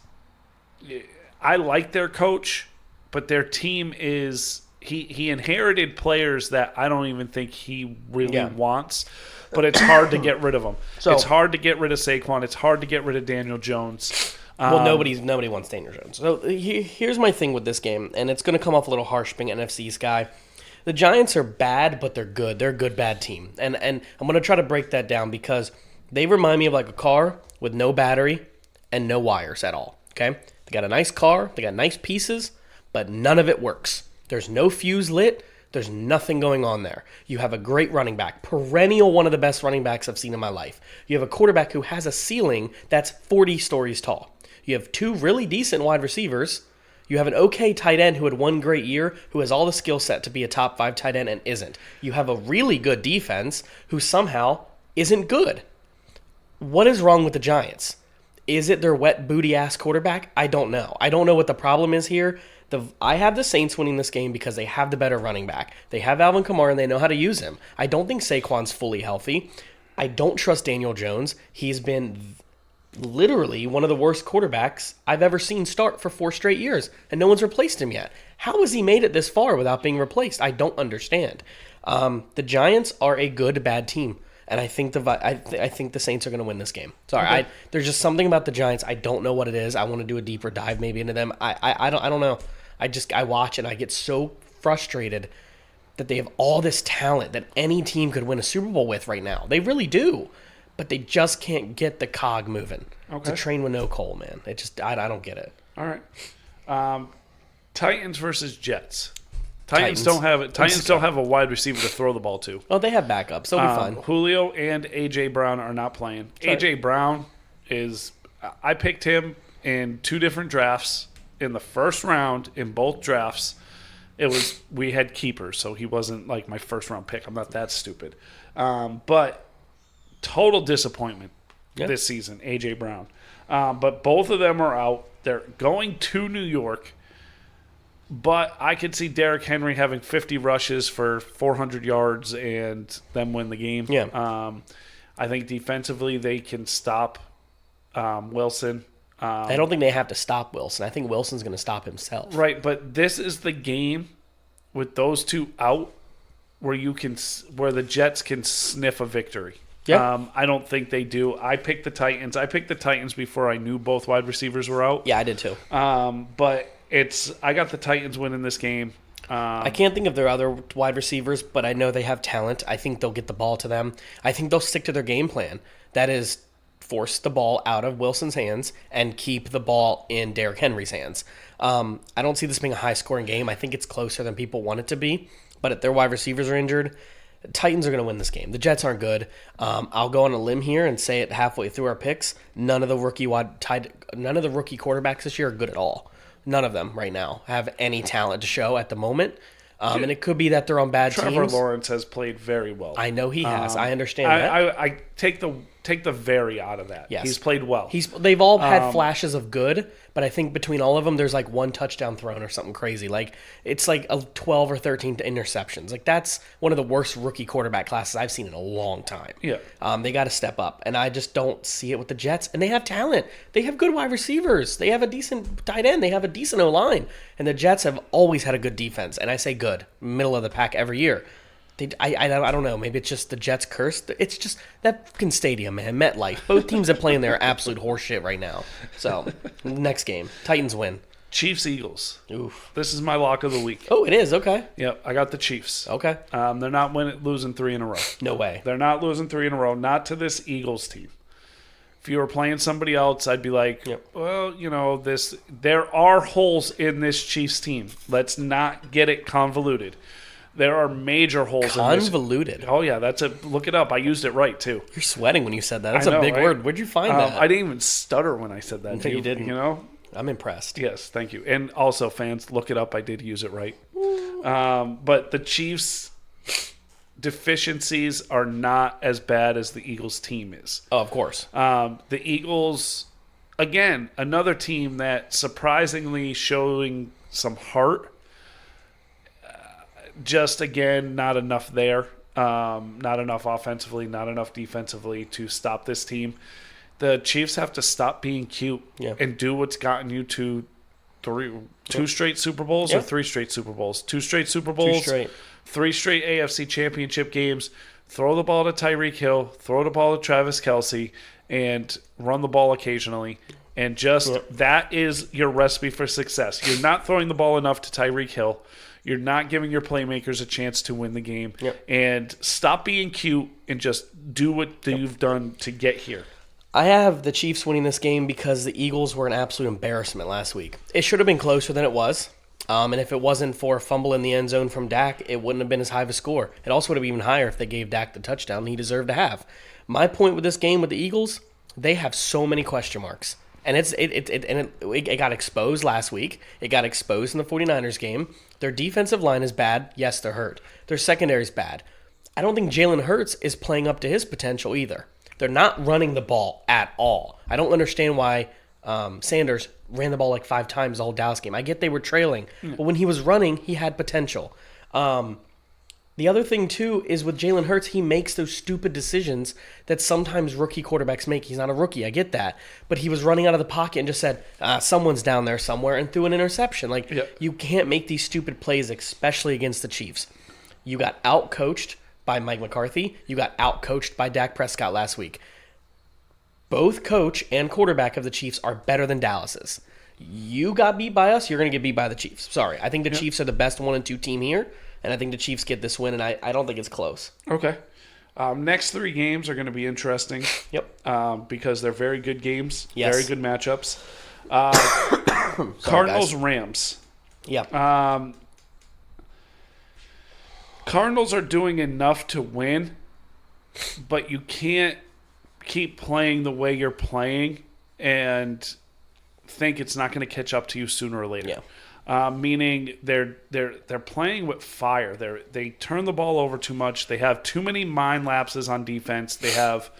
S1: I like their coach, but their team is he inherited players that I don't even think he really wants. But it's hard to get rid of them. So, it's hard to get rid of Saquon. It's hard to get rid of Daniel Jones.
S2: Well, nobody wants Daniel Jones. So here's my thing with this game, and it's going to come off a little harsh being an NFC's guy. The Giants are bad, but they're good. They're a good, bad team. And I'm going to try to break that down because they remind me of like a car with no battery and no wires at all. Okay? They got a nice car. They got nice pieces, but none of it works. There's no fuse lit. There's nothing going on there. You have a great running back, perennial one of the best running backs I've seen in my life. You have a quarterback who has a ceiling that's 40 stories tall. You have 2 really decent wide receivers. You have an okay tight end who had one great year, who has all the skill set to be a top 5 tight end and isn't. You have a really good defense who somehow isn't good. What is wrong with the Giants? Is it their wet booty-ass quarterback? I don't know. I don't know what the problem is here. I have the Saints winning this game because they have the better running back. They have Alvin Kamara, and they know how to use him. I don't think Saquon's fully healthy. I don't trust Daniel Jones. He's been literally one of the worst quarterbacks I've ever seen start for 4 straight years, and no one's replaced him yet. How has he made it this far without being replaced? I don't understand. The Giants are a good, bad team. And I think the Saints are going to win this game. Sorry, okay. There's just something about the Giants. I don't know what it is. I want to do a deeper dive maybe into them. I don't know. I watch and I get so frustrated that they have all this talent that any team could win a Super Bowl with right now. They really do, but they just can't get the cog moving. Okay. It's a train with no coal, man. I don't get it.
S1: All right. Titans versus Jets. Titans don't have a wide receiver to throw the ball to.
S2: Oh, they have backups. They'll be fine.
S1: Julio and A.J. Brown are not playing. A.J. Brown I picked him in 2 different drafts. In the first round, in both drafts, we had keepers, so he wasn't like my first round pick. I'm not that stupid. But total disappointment this season, A.J. Brown. But both of them are out. They're going to New York. But I could see Derrick Henry having 50 rushes for 400 yards and them win the game.
S2: Yeah.
S1: I think defensively they can stop Wilson.
S2: I don't think they have to stop Wilson. I think Wilson's going to stop himself.
S1: Right, but this is the game with those 2 out where the Jets can sniff a victory.
S2: Yeah.
S1: I don't think they do. I picked the Titans. I picked the Titans before I knew both wide receivers were out.
S2: Yeah, I did too.
S1: But I got the Titans winning this game.
S2: I can't think of their other wide receivers, but I know they have talent. I think they'll get the ball to them. I think they'll stick to their game plan. That is, force the ball out of Wilson's hands and keep the ball in Derrick Henry's hands. I don't see this being a high-scoring game. I think it's closer than people want it to be. But if their wide receivers are injured, the Titans are going to win this game. The Jets aren't good. I'll go on a limb here and say it halfway through our picks. None of the rookie quarterbacks this year are good at all. None of them right now have any talent to show at the moment. And it could be that they're on bad teams.
S1: Trevor Lawrence has played very well.
S2: I know he has. I understand that.
S1: I take the very out of that.
S2: Yes.
S1: He's played well.
S2: They've all had flashes of good, but I think between all of them, there's like one touchdown thrown or something crazy. Like it's like a 12 or 13 interceptions. Like that's one of the worst rookie quarterback classes I've seen in a long time.
S1: Yeah.
S2: They got to step up, and I just don't see it with the Jets. And they have talent. They have good wide receivers. They have a decent tight end. They have a decent O-line. And the Jets have always had a good defense. And I say good, middle of the pack every year. I don't know. Maybe it's just the Jets curse. It's just that fucking stadium, man. MetLife. Both teams that play in there are absolute horseshit right now. So, next game. Titans win.
S1: Chiefs-Eagles.
S2: Oof.
S1: This is my lock of the week.
S2: Oh, it is? Okay.
S1: Yep, I got the Chiefs.
S2: Okay.
S1: They're not losing 3 in a row.
S2: No way.
S1: They're not losing 3 in a row. Not to this Eagles team. If you were playing somebody else, I'd be like, well, there are holes in this Chiefs team. Let's not get it convoluted. There are major holes in this.
S2: Convoluted.
S1: Oh, yeah. Look it up. I used it right, too.
S2: You're sweating when you said that. That's a big
S1: right?
S2: word. Where'd you find that?
S1: I didn't even stutter when I said that.
S2: No, you didn't.
S1: You know?
S2: I'm impressed.
S1: Yes, thank you. And also, fans, look it up. I did use it right. But the Chiefs' deficiencies are not as bad as the Eagles' team is.
S2: Oh, of course.
S1: The Eagles, again, another team that surprisingly showing some heart. Just, again, not enough there. Not enough offensively, not enough defensively to stop this team. The Chiefs have to stop being cute and do what's gotten you to two straight Super Bowls or 3 straight Super Bowls? 2 straight Super Bowls.
S2: 2 straight.
S1: 3 straight AFC Championship games. Throw the ball to Tyreek Hill. Throw the ball to Travis Kelce. And run the ball occasionally. And that is your recipe for success. You're not throwing the ball enough to Tyreek Hill. You're not giving your playmakers a chance to win the game. And stop being cute and just do what you've done to get here.
S2: I have the Chiefs winning this game because the Eagles were an absolute embarrassment last week. It should have been closer than it was. And if it wasn't for a fumble in the end zone from Dak, it wouldn't have been as high of a score. It also would have been even higher if they gave Dak the touchdown he deserved to have. My point with this game with the Eagles, they have so many question marks. And it got exposed last week. It got exposed in the 49ers game. Their defensive line is bad. Yes, they're hurt. Their secondary is bad. I don't think Jalen Hurts is playing up to his potential either. They're not running the ball at all. I don't understand why Sanders ran the ball like 5 times the whole Dallas game. I get they were trailing, but when he was running, he had potential. The other thing, too, is with Jalen Hurts, he makes those stupid decisions that sometimes rookie quarterbacks make. He's not a rookie, I get that. But he was running out of the pocket and just said, someone's down there somewhere, and threw an interception. You can't make these stupid plays, especially against the Chiefs. You got out-coached by Mike McCarthy. You got out-coached by Dak Prescott last week. Both coach and quarterback of the Chiefs are better than Dallas's. You got beat by us, you're going to get beat by the Chiefs. Sorry. I think the Chiefs are the best 1 and 2 team here. And I think the Chiefs get this win, and I don't think it's close.
S1: Okay. Next 3 games are going to be interesting. Because they're very good games.
S2: Yes.
S1: Very good matchups. Cardinals-Rams.
S2: Yeah.
S1: Cardinals are doing enough to win, but you can't keep playing the way you're playing and think it's not going to catch up to you sooner or later.
S2: Yeah.
S1: Meaning they're playing with fire. They turn the ball over too much. They have too many mind lapses on defense. They have,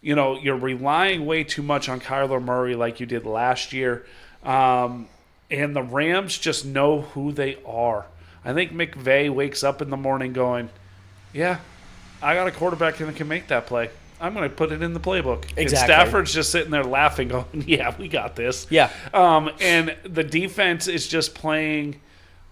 S1: you're relying way too much on Kyler Murray like you did last year. And the Rams just know who they are. I think McVay wakes up in the morning going, yeah, I got a quarterback that can make that play. I'm going to put it in the playbook.
S2: Exactly.
S1: And Stafford's just sitting there laughing, going, yeah, we got this.
S2: Yeah.
S1: And the defense is just playing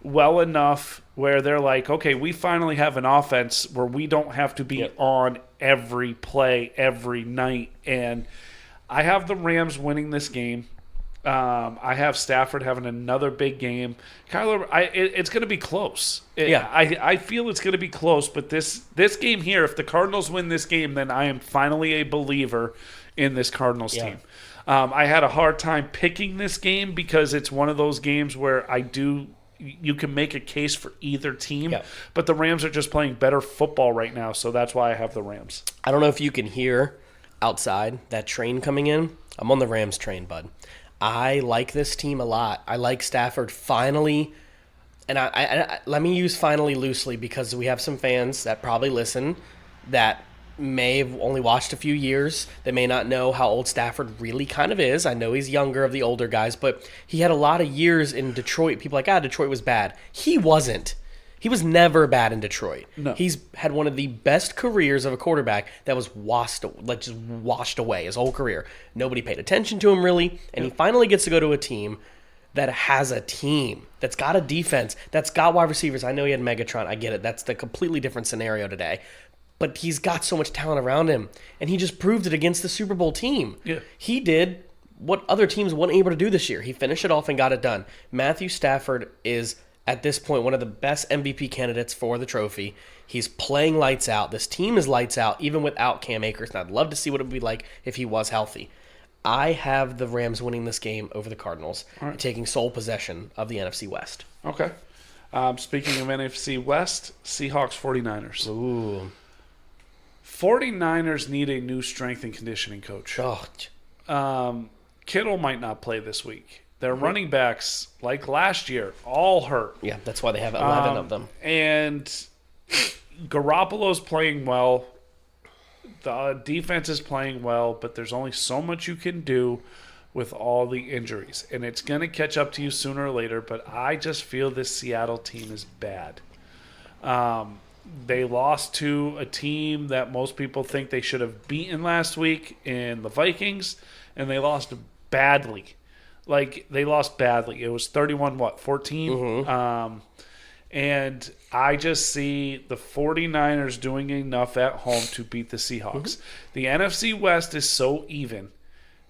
S1: well enough where they're like, okay, we finally have an offense where we don't have to be on every play, every night. And I have the Rams winning this game. I have Stafford having another big game. Kyler, it's going to be close.
S2: Yeah.
S1: I feel it's going to be close, but this game here, if the Cardinals win this game, then I am finally a believer in this Cardinals team. I had a hard time picking this game because it's one of those games where you can make a case for either team, but the Rams are just playing better football right now, so that's why I have the Rams.
S2: I don't know if you can hear outside that train coming in. I'm on the Rams train, bud. I like this team a lot. I like Stafford finally, and I let me use finally loosely because we have some fans that probably listen that may have only watched a few years. They may not know how old Stafford really kind of is. I know he's younger of the older guys, but he had a lot of years in Detroit. People are like, Detroit was bad. He wasn't. He was never bad in Detroit.
S1: No.
S2: He's had one of the best careers of a quarterback that was washed away his whole career. Nobody paid attention to him really, and he finally gets to go to a team that has a team, that's got a defense, that's got wide receivers. I know he had Megatron. I get it. That's the completely different scenario today. But he's got so much talent around him, and he just proved it against the Super Bowl team.
S1: Yeah.
S2: He did what other teams weren't able to do this year. He finished it off and got it done. Matthew Stafford is, at this point, one of the best MVP candidates for the trophy. He's playing lights out. This team is lights out, even without Cam Akers, and I'd love to see what it would be like if he was healthy. I have the Rams winning this game over the Cardinals and taking sole possession of the NFC West.
S1: Okay. Speaking of NFC West, Seahawks 49ers.
S2: Ooh.
S1: 49ers need a new strength and conditioning coach.
S2: Oh.
S1: Kittle might not play this week. Their running backs, like last year, all hurt.
S2: Yeah, that's why they have 11 of them.
S1: And Garoppolo's playing well. The defense is playing well, but there's only so much you can do with all the injuries. And it's going to catch up to you sooner or later, but I just feel this Seattle team is bad. They lost to a team that most people think they should have beaten last week in the Vikings, and they lost badly. They lost badly. It was 31-14?
S2: Mm-hmm.
S1: And I just see the 49ers doing enough at home to beat the Seahawks. Mm-hmm. The NFC West is so even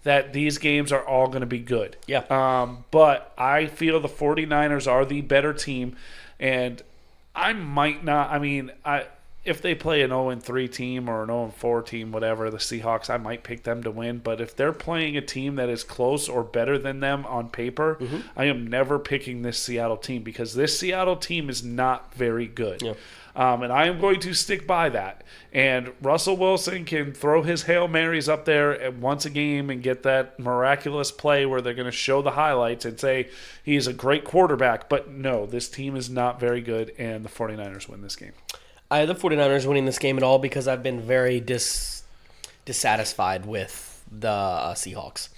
S1: that these games are all going to be good.
S2: Yeah.
S1: But I feel the 49ers are the better team, and I might not. I mean, if they play an 0-3 team or an 0-4 team, whatever, the Seahawks, I might pick them to win. But if they're playing a team that is close or better than them on paper, I am never picking this Seattle team because this Seattle team is not very good.
S2: Yeah.
S1: And I am going to stick by that. And Russell Wilson can throw his Hail Marys up there once a game and get that miraculous play where they're going to show the highlights and say he's a great quarterback. But no, this team is not very good, and the 49ers win this game.
S2: I have the 49ers winning this game at all because I've been very dissatisfied with the Seahawks.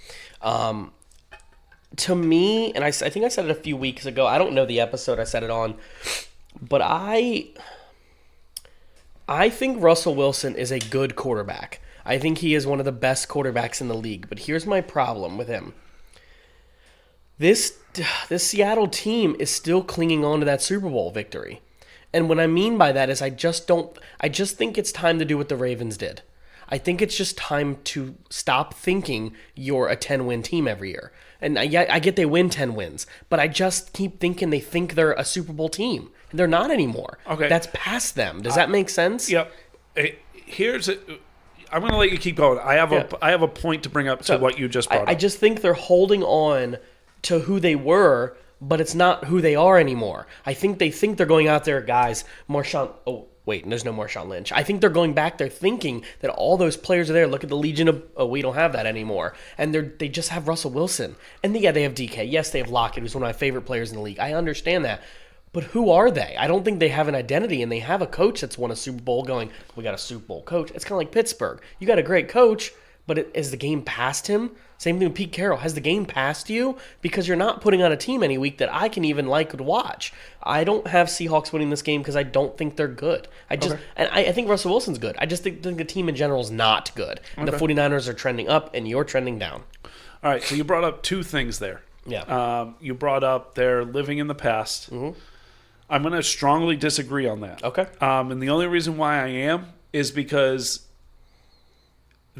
S2: To me, and I think I said it a few weeks ago, I don't know the episode I said it on, but I think Russell Wilson is a good quarterback. I think he is one of the best quarterbacks in the league. But here's my problem with him. This Seattle team is still clinging on to that Super Bowl victory. And what I mean by that is I just think it's time to do what the Ravens did. I think it's just time to stop thinking you're a 10-win team every year. And I get they win 10 wins, but I just keep thinking they think they're a Super Bowl team. They're not anymore.
S1: Okay.
S2: That's past them. Does that make sense?
S1: Yep. I'm going to let you keep going. I have a point to bring up to what you just brought up.
S2: I just think they're holding on to who they were, but it's not who they are anymore. I think they think they're going out there, guys, Marshawn. Oh, wait, there's no Marshawn Lynch. I think they're going back there thinking that all those players are there. Look at the Legion of, we don't have that anymore. And they just have Russell Wilson. And they have DK. Yes, they have Lockett, who's one of my favorite players in the league. I understand that. But who are they? I don't think they have an identity, and they have a coach that's won a Super Bowl going, we got a Super Bowl coach. It's kind of like Pittsburgh. You got a great coach, but is the game past him? Same thing with Pete Carroll. Has the game passed you? Because you're not putting on a team any week that I can even like to watch. I don't have Seahawks winning this game because I don't think they're good. And I think Russell Wilson's good. I just think the team in general is not good. And the 49ers are trending up, and you're trending down.
S1: All right, so you brought up two things there.
S2: Yeah.
S1: You brought up they're living in the past.
S2: Mm-hmm.
S1: I'm going to strongly disagree on that.
S2: Okay.
S1: And the only reason why I am is because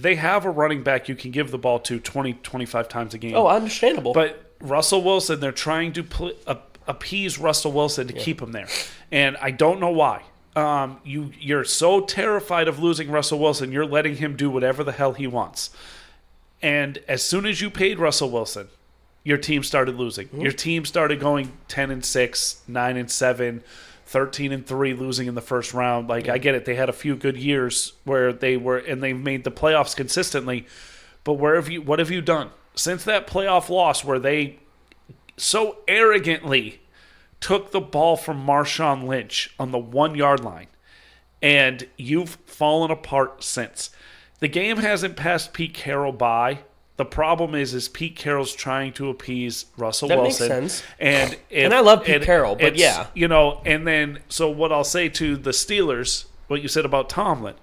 S1: they have a running back you can give the ball to 20, 25 times a game.
S2: Oh, understandable.
S1: But Russell Wilson, they're trying to appease Russell Wilson to keep him there. And I don't know why. You're so terrified of losing Russell Wilson, you're letting him do whatever the hell he wants. And as soon as you paid Russell Wilson, your team started losing. Mm-hmm. Your team started going 10-6, 9-7, 13-3, losing in the first round. Like, I get it. They had a few good years where they made the playoffs consistently. But what have you done since that playoff loss where they so arrogantly took the ball from Marshawn Lynch on the 1 yard line, and you've fallen apart since? The game hasn't passed Pete Carroll by. The problem is Pete Carroll's trying to appease Russell Wilson.
S2: That makes sense.
S1: And
S2: I love Pete Carroll, but yeah.
S1: And then, so what I'll say to the Steelers, what you said about Tomlin.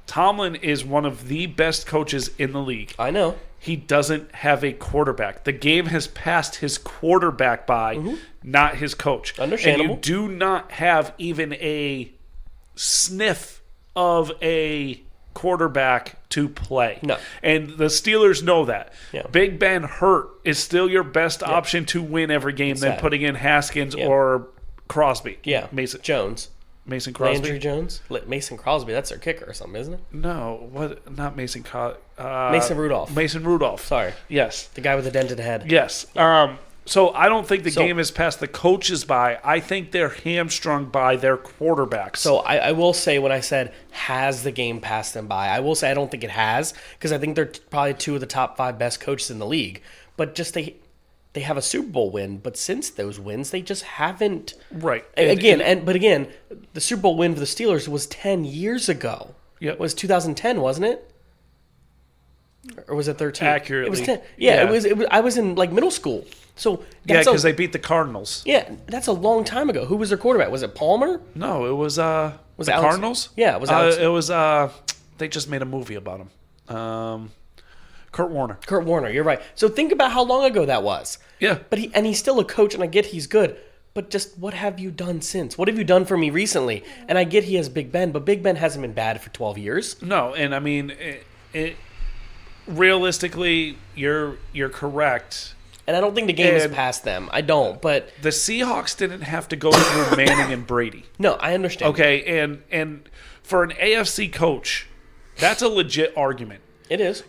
S1: Tomlin is one of the best coaches in the league.
S2: I know.
S1: He doesn't have a quarterback. The game has passed his quarterback by, not his coach.
S2: Understandable.
S1: And you do not have even a sniff of a quarterback to play.
S2: No.
S1: And the Steelers know that.
S2: Yeah.
S1: Big Ben hurt is still your best option to win every game than putting in Haskins or Crosby.
S2: Yeah. Mason Crosby. Landry Jones? Mason Crosby, that's their kicker or something, isn't it?
S1: No, not Mason Crosby.
S2: Mason Rudolph.
S1: Mason Rudolph.
S2: Sorry.
S1: Yes.
S2: The guy with the dented head.
S1: Yes. So I don't think the game has passed the coaches by. I think they're hamstrung by their quarterbacks.
S2: So I will say, when I said, has the game passed them by, I will say I don't think it has, because I think they're probably two of the top 5 best coaches in the league. But just they have a Super Bowl win, but since those wins, they just haven't.
S1: Right.
S2: But again, the Super Bowl win for the Steelers was 10 years ago.
S1: Yep.
S2: It was 2010, wasn't it? Or was it 13?
S1: Accurately.
S2: It was 10. Yeah, It was. I was in like middle school. So
S1: because they beat the Cardinals.
S2: Yeah, that's a long time ago. Who was their quarterback? Was it Palmer?
S1: No, it was the
S2: Alex,
S1: Cardinals.
S2: Yeah, it was Alex.
S1: It was they just made a movie about him. Kurt Warner.
S2: Kurt Warner, you're right. So think about how long ago that was.
S1: Yeah.
S2: But he's still a coach, and I get he's good. But just what have you done since? What have you done for me recently? And I get he has Big Ben, but Big Ben hasn't been bad for 12 years.
S1: No, and I mean, realistically, you're correct.
S2: And I don't think the game has passed them. I don't, but
S1: the Seahawks didn't have to go through Manning and Brady.
S2: No, I understand.
S1: Okay, and for an AFC coach, that's a legit argument.
S2: It is.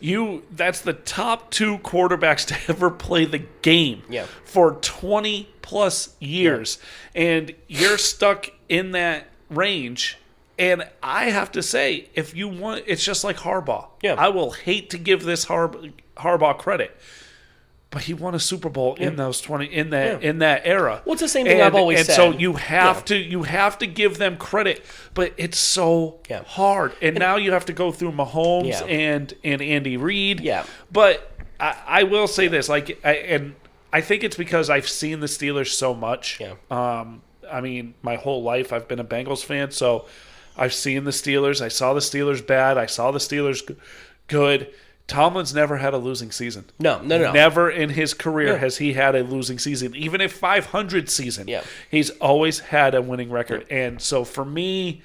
S1: That's the top 2 quarterbacks to ever play the game for 20 plus years. Yeah. And you're stuck in that range. And I have to say, if you want, it's just like Harbaugh.
S2: Yeah.
S1: I will hate to give this Harbaugh credit, but he won a Super Bowl in those in that era.
S2: Well, it's the same thing I've always said.
S1: And so you have to give them credit, but it's so hard. And now you have to go through Mahomes and Andy Reid.
S2: Yeah.
S1: But I will say this, I think it's because I've seen the Steelers so much.
S2: Yeah.
S1: I mean, my whole life I've been a Bengals fan, so I've seen the Steelers. I saw the Steelers bad. I saw the Steelers good. Tomlin's never had a losing season.
S2: No.
S1: Never in his career has he had a losing season. Even a 500 season, he's always had a winning record. Yeah. And so for me,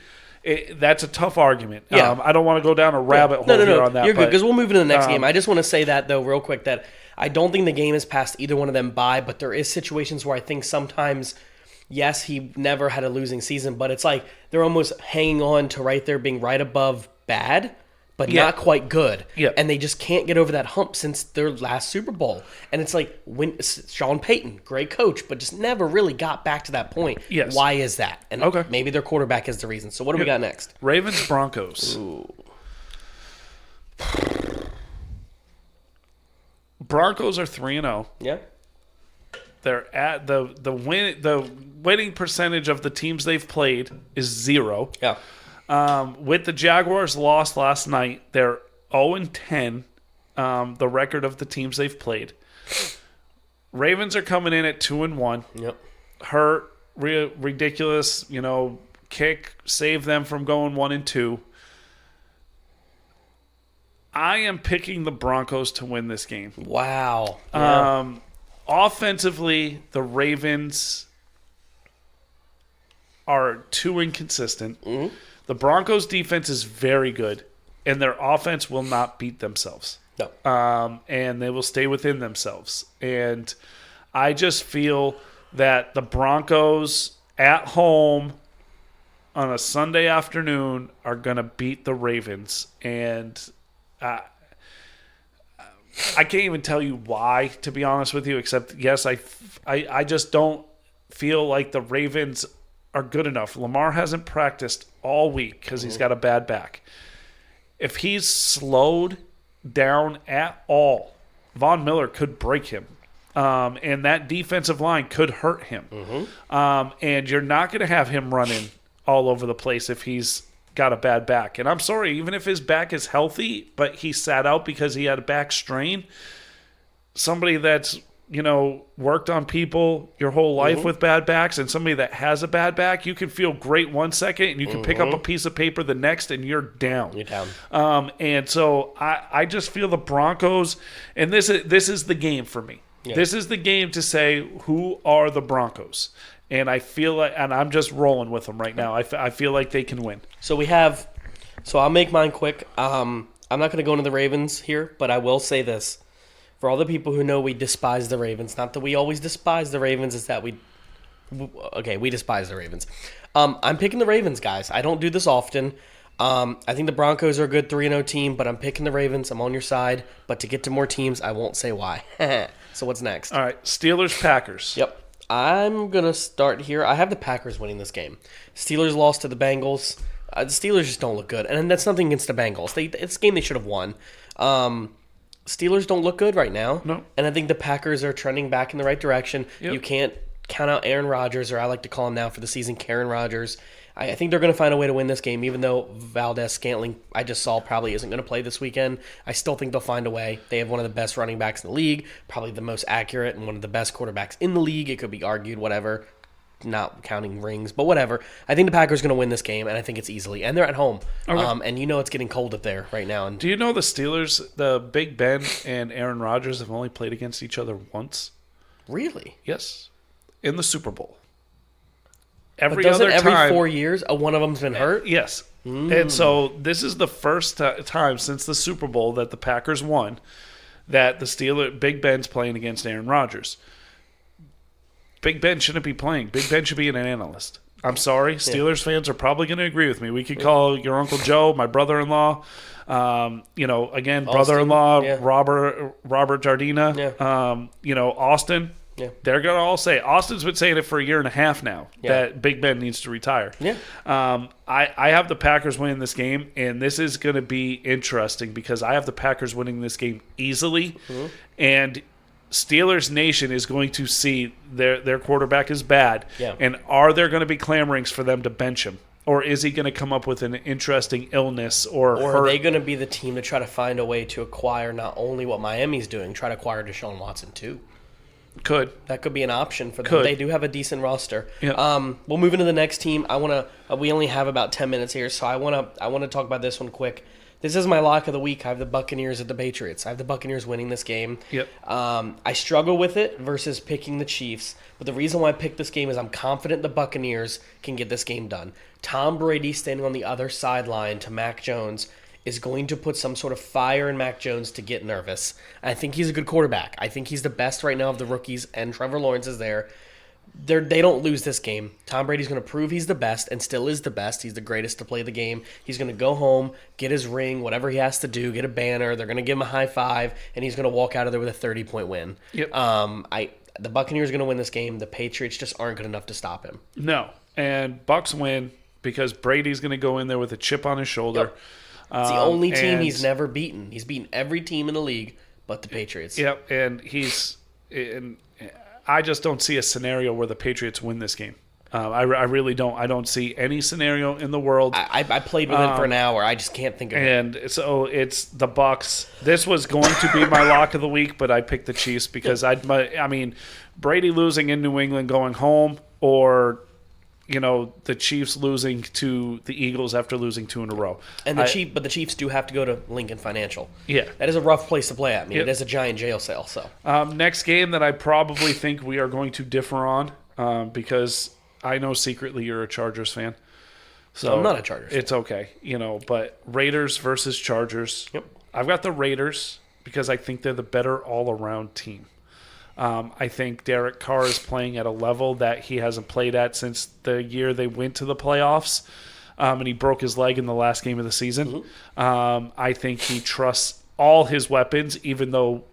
S1: that's a tough argument.
S2: Yeah.
S1: I don't want to go down a rabbit hole here on that.
S2: You're good, because we'll move into the next game. I just want to say that, though, real quick, that I don't think the game has passed either one of them by, but there is situations where I think sometimes, yes, he never had a losing season, but it's like they're almost hanging on to right there being right above bad, but not quite good.
S1: Yeah.
S2: And they just can't get over that hump since their last Super Bowl. And it's like, Sean Payton, great coach, but just never really got back to that point.
S1: Yes.
S2: Why is that? And maybe their quarterback is the reason. So what do we got next?
S1: Ravens Broncos.
S2: Ooh.
S1: Broncos are 3-0.
S2: Yeah.
S1: They're at the winning percentage of the teams they've played is 0.
S2: Yeah.
S1: With the Jaguars' loss last night, they're 0-10. The record of the teams they've played. Ravens are coming in at 2-1.
S2: Yep.
S1: Hurt, ridiculous. Kick saved them from going 1-2. I am picking the Broncos to win this game.
S2: Wow. Yeah.
S1: Offensively, the Ravens are too inconsistent.
S2: Mm-hmm.
S1: The Broncos' defense is very good. and their offense will not beat themselves.
S2: No.
S1: And they will stay within themselves. And I just feel that the Broncos at home on a Sunday afternoon are going to beat the Ravens. And I can't even tell you why, to be honest with you, except, yes, I just don't feel like the Ravens are good enough. Lamar hasn't practiced all week because he's got a bad back. If he's slowed down at all, Von Miller could break him. And that defensive line could hurt him. And you're not going to have him running all over the place if he's got a bad back. And I'm sorry, even if his back is healthy, but he sat out because he had a back strain, somebody that's, worked on people your whole life with bad backs, and somebody that has a bad back, you can feel great 1 second and you can pick up a piece of paper the next and you're down.
S2: You're down.
S1: And so I just feel the Broncos, and this is the game for me. Yeah. This is the game to say who are the Broncos. And I feel like, and I'm just rolling with them right now. I feel like they can win.
S2: So I'll make mine quick. I'm not going to go into the Ravens here, but I will say this. For all the people who know we despise the Ravens, not that we always despise the Ravens, is that we despise the Ravens. I'm picking the Ravens, guys. I don't do this often. I think the Broncos are a good 3-0 team, but I'm picking the Ravens. I'm on your side. But to get to more teams, I won't say why. So what's next?
S1: All right, Steelers-Packers.
S2: Yep. I'm going to start here. I have the Packers winning this game. Steelers lost to the Bengals. The Steelers just don't look good. And that's nothing against the Bengals. It's a game they should have won. Steelers don't look good right now.
S1: No.
S2: And I think the Packers are trending back in the right direction. Yep. You can't count out Aaron Rodgers, or I like to call him now for the season, Karen Rodgers. I think they're going to find a way to win this game, even though Valdez-Scantling, I just saw, probably isn't going to play this weekend. I still think they'll find a way. They have one of the best running backs in the league, probably the most accurate, and one of the best quarterbacks in the league. It could be argued, whatever, not counting rings, but whatever. I think the Packers are going to win this game, and I think it's easily. And they're at home. Okay. And it's getting cold up there right now. And
S1: do you know the Steelers, the Big Ben and Aaron Rodgers have only played against each other once?
S2: Really?
S1: Yes. In the Super Bowl.
S2: Every 4 years, one of them's been hurt?
S1: Yes. And so this is the first time since the Super Bowl that the Packers won that the Big Ben's playing against Aaron Rodgers. Big Ben shouldn't be playing. Big Ben should be an analyst. I'm sorry. Steelers fans are probably going to agree with me. We could call your Uncle Joe, my brother-in-law, again, brother-in-law, Robert Jardina, Austin.
S2: Yeah.
S1: They're going to all say, Austin's been saying it for a year and a half now, that Big Ben needs to retire.
S2: Yeah.
S1: I have the Packers winning this game, and this is going to be interesting because I have the Packers winning this game easily, and Steelers Nation is going to see their quarterback is bad, and are there going to be clamorings for them to bench him? Or is he going to come up with an interesting illness or
S2: are they going to be the team to try to find a way to acquire not only what Miami's doing, try to acquire Deshaun Watson too? That could be an option for them. They do have a decent roster.
S1: Yep.
S2: We'll move into the next team. We only have about 10 minutes here, so I want to talk about this one quick. This is my lock of the week. I have the Buccaneers at the Patriots. I have the Buccaneers winning this game.
S1: Yep.
S2: I struggle with it versus picking the Chiefs, but the reason why I picked this game is I'm confident the Buccaneers can get this game done. Tom Brady standing on the other sideline to Mac Jones is going to put some sort of fire in Mac Jones to get nervous. I think he's a good quarterback. I think he's the best right now of the rookies, and Trevor Lawrence is there. They don't lose this game. Tom Brady's going to prove he's the best and still is the best. He's the greatest to play the game. He's going to go home, get his ring, whatever he has to do, get a banner. They're going to give him a high five, and he's going to walk out of there with a 30-point win.
S1: Yep.
S2: The Buccaneers are going to win this game. The Patriots just aren't good enough to stop him.
S1: No, and Bucs win because Brady's going to go in there with a chip on his shoulder.
S2: Yep. It's the only team he's never beaten. He's beaten every team in the league but the Patriots.
S1: Yep, and I just don't see a scenario where the Patriots win this game. I really don't. I don't see any scenario in the world.
S2: I played with it for an hour. I just can't think of it.
S1: And so it's the Bucs. This was going to be my lock of the week, but I picked the Chiefs because Brady losing in New England going home, or the Chiefs losing to the Eagles after losing 2 in a row.
S2: And the Chiefs do have to go to Lincoln Financial.
S1: Yeah.
S2: That is a rough place to play at. It is a giant jail cell. So
S1: next game that I probably think we are going to differ on, because I know secretly you're a Chargers fan. So
S2: I'm not a Chargers fan.
S1: It's okay, but Raiders versus Chargers.
S2: Yep.
S1: I've got the Raiders because I think they're the better all-around team. I think Derek Carr is playing at a level that he hasn't played at since the year they went to the playoffs, and he broke his leg in the last game of the season. Mm-hmm. I think he trusts all his weapons, even though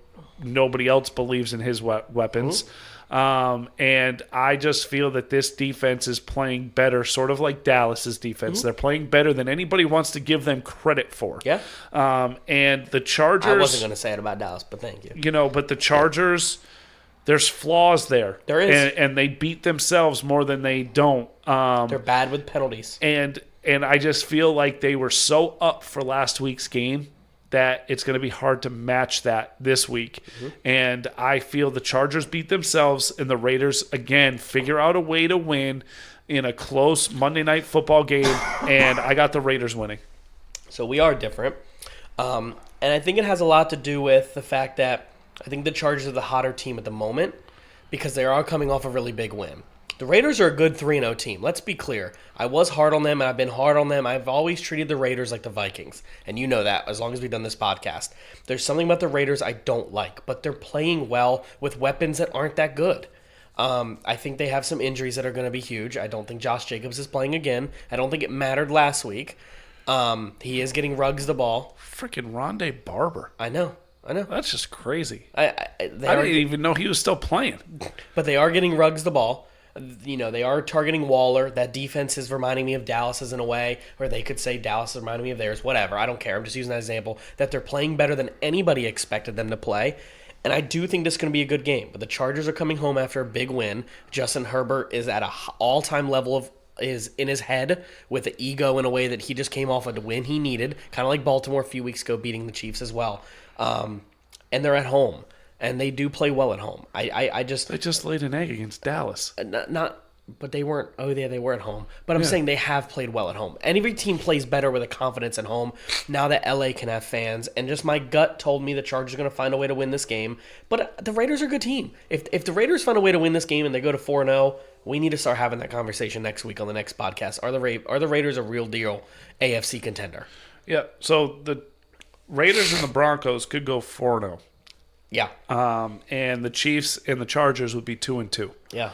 S1: nobody else believes in his weapons. Mm-hmm. And I just feel that this defense is playing better, sort of like Dallas's defense. Mm-hmm. They're playing better than anybody wants to give them credit for.
S2: Yeah.
S1: And the Chargers...
S2: I wasn't going to say it about Dallas, but thank you.
S1: But the Chargers, there's flaws there.
S2: There is.
S1: And they beat themselves more than they don't.
S2: They're bad with penalties.
S1: And I just feel like they were so up for last week's game that it's going to be hard to match that this week. Mm-hmm. And I feel the Chargers beat themselves and the Raiders, again, figure out a way to win in a close Monday Night Football game, and I got the Raiders winning.
S2: So we are different. And I think it has a lot to do with the fact that I think the Chargers are the hotter team at the moment because they are coming off a really big win. The Raiders are a good 3-0 team. Let's be clear. I was hard on them, and I've been hard on them. I've always treated the Raiders like the Vikings, and you know that as long as we've done this podcast. There's something about the Raiders I don't like, but they're playing well with weapons that aren't that good. I think they have some injuries that are going to be huge. I don't think Josh Jacobs is playing again. I don't think it mattered last week. He is getting Ruggs the ball.
S1: Freaking Rondé Barber.
S2: I know.
S1: That's just crazy.
S2: I
S1: didn't even know he was still playing.
S2: But they are getting Ruggs the ball. They are targeting Waller. That defense is reminding me of Dallas's in a way, or they could say Dallas is reminding me of theirs. Whatever. I don't care. I'm just using that example that they're playing better than anybody expected them to play. And I do think this is going to be a good game. But the Chargers are coming home after a big win. Justin Herbert is at an all-time level is in his head with the ego in a way that he just came off of the win he needed, kind of like Baltimore a few weeks ago beating the Chiefs as well. And they're at home. And they do play well at home. They
S1: just laid an egg against Dallas.
S2: But they weren't. Oh yeah, they were at home. But I'm saying they have played well at home. And every team plays better with a confidence at home. Now that LA can have fans, and just my gut told me the Chargers are going to find a way to win this game. But the Raiders are a good team. If the Raiders find a way to win this game and they go to 4-0, we need to start having that conversation next week on the next podcast. Are the Raiders a real deal AFC contender?
S1: Yeah. So the Raiders and the Broncos could go 4-0.
S2: Yeah.
S1: And the Chiefs and the Chargers would be 2-2.
S2: Yeah.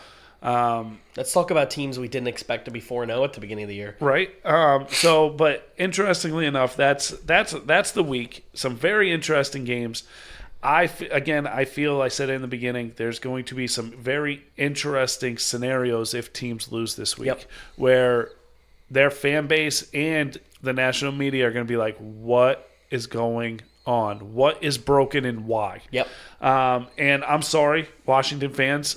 S2: Let's talk about teams we didn't expect to be 4-0 at the beginning of the year.
S1: Right. But interestingly enough, that's the week. Some very interesting games. I feel I said in the beginning, there's going to be some very interesting scenarios if teams lose this week, where their fan base and the national media are going to be like, what is going on? What is broken and why?
S2: Yep.
S1: And I'm sorry, Washington fans.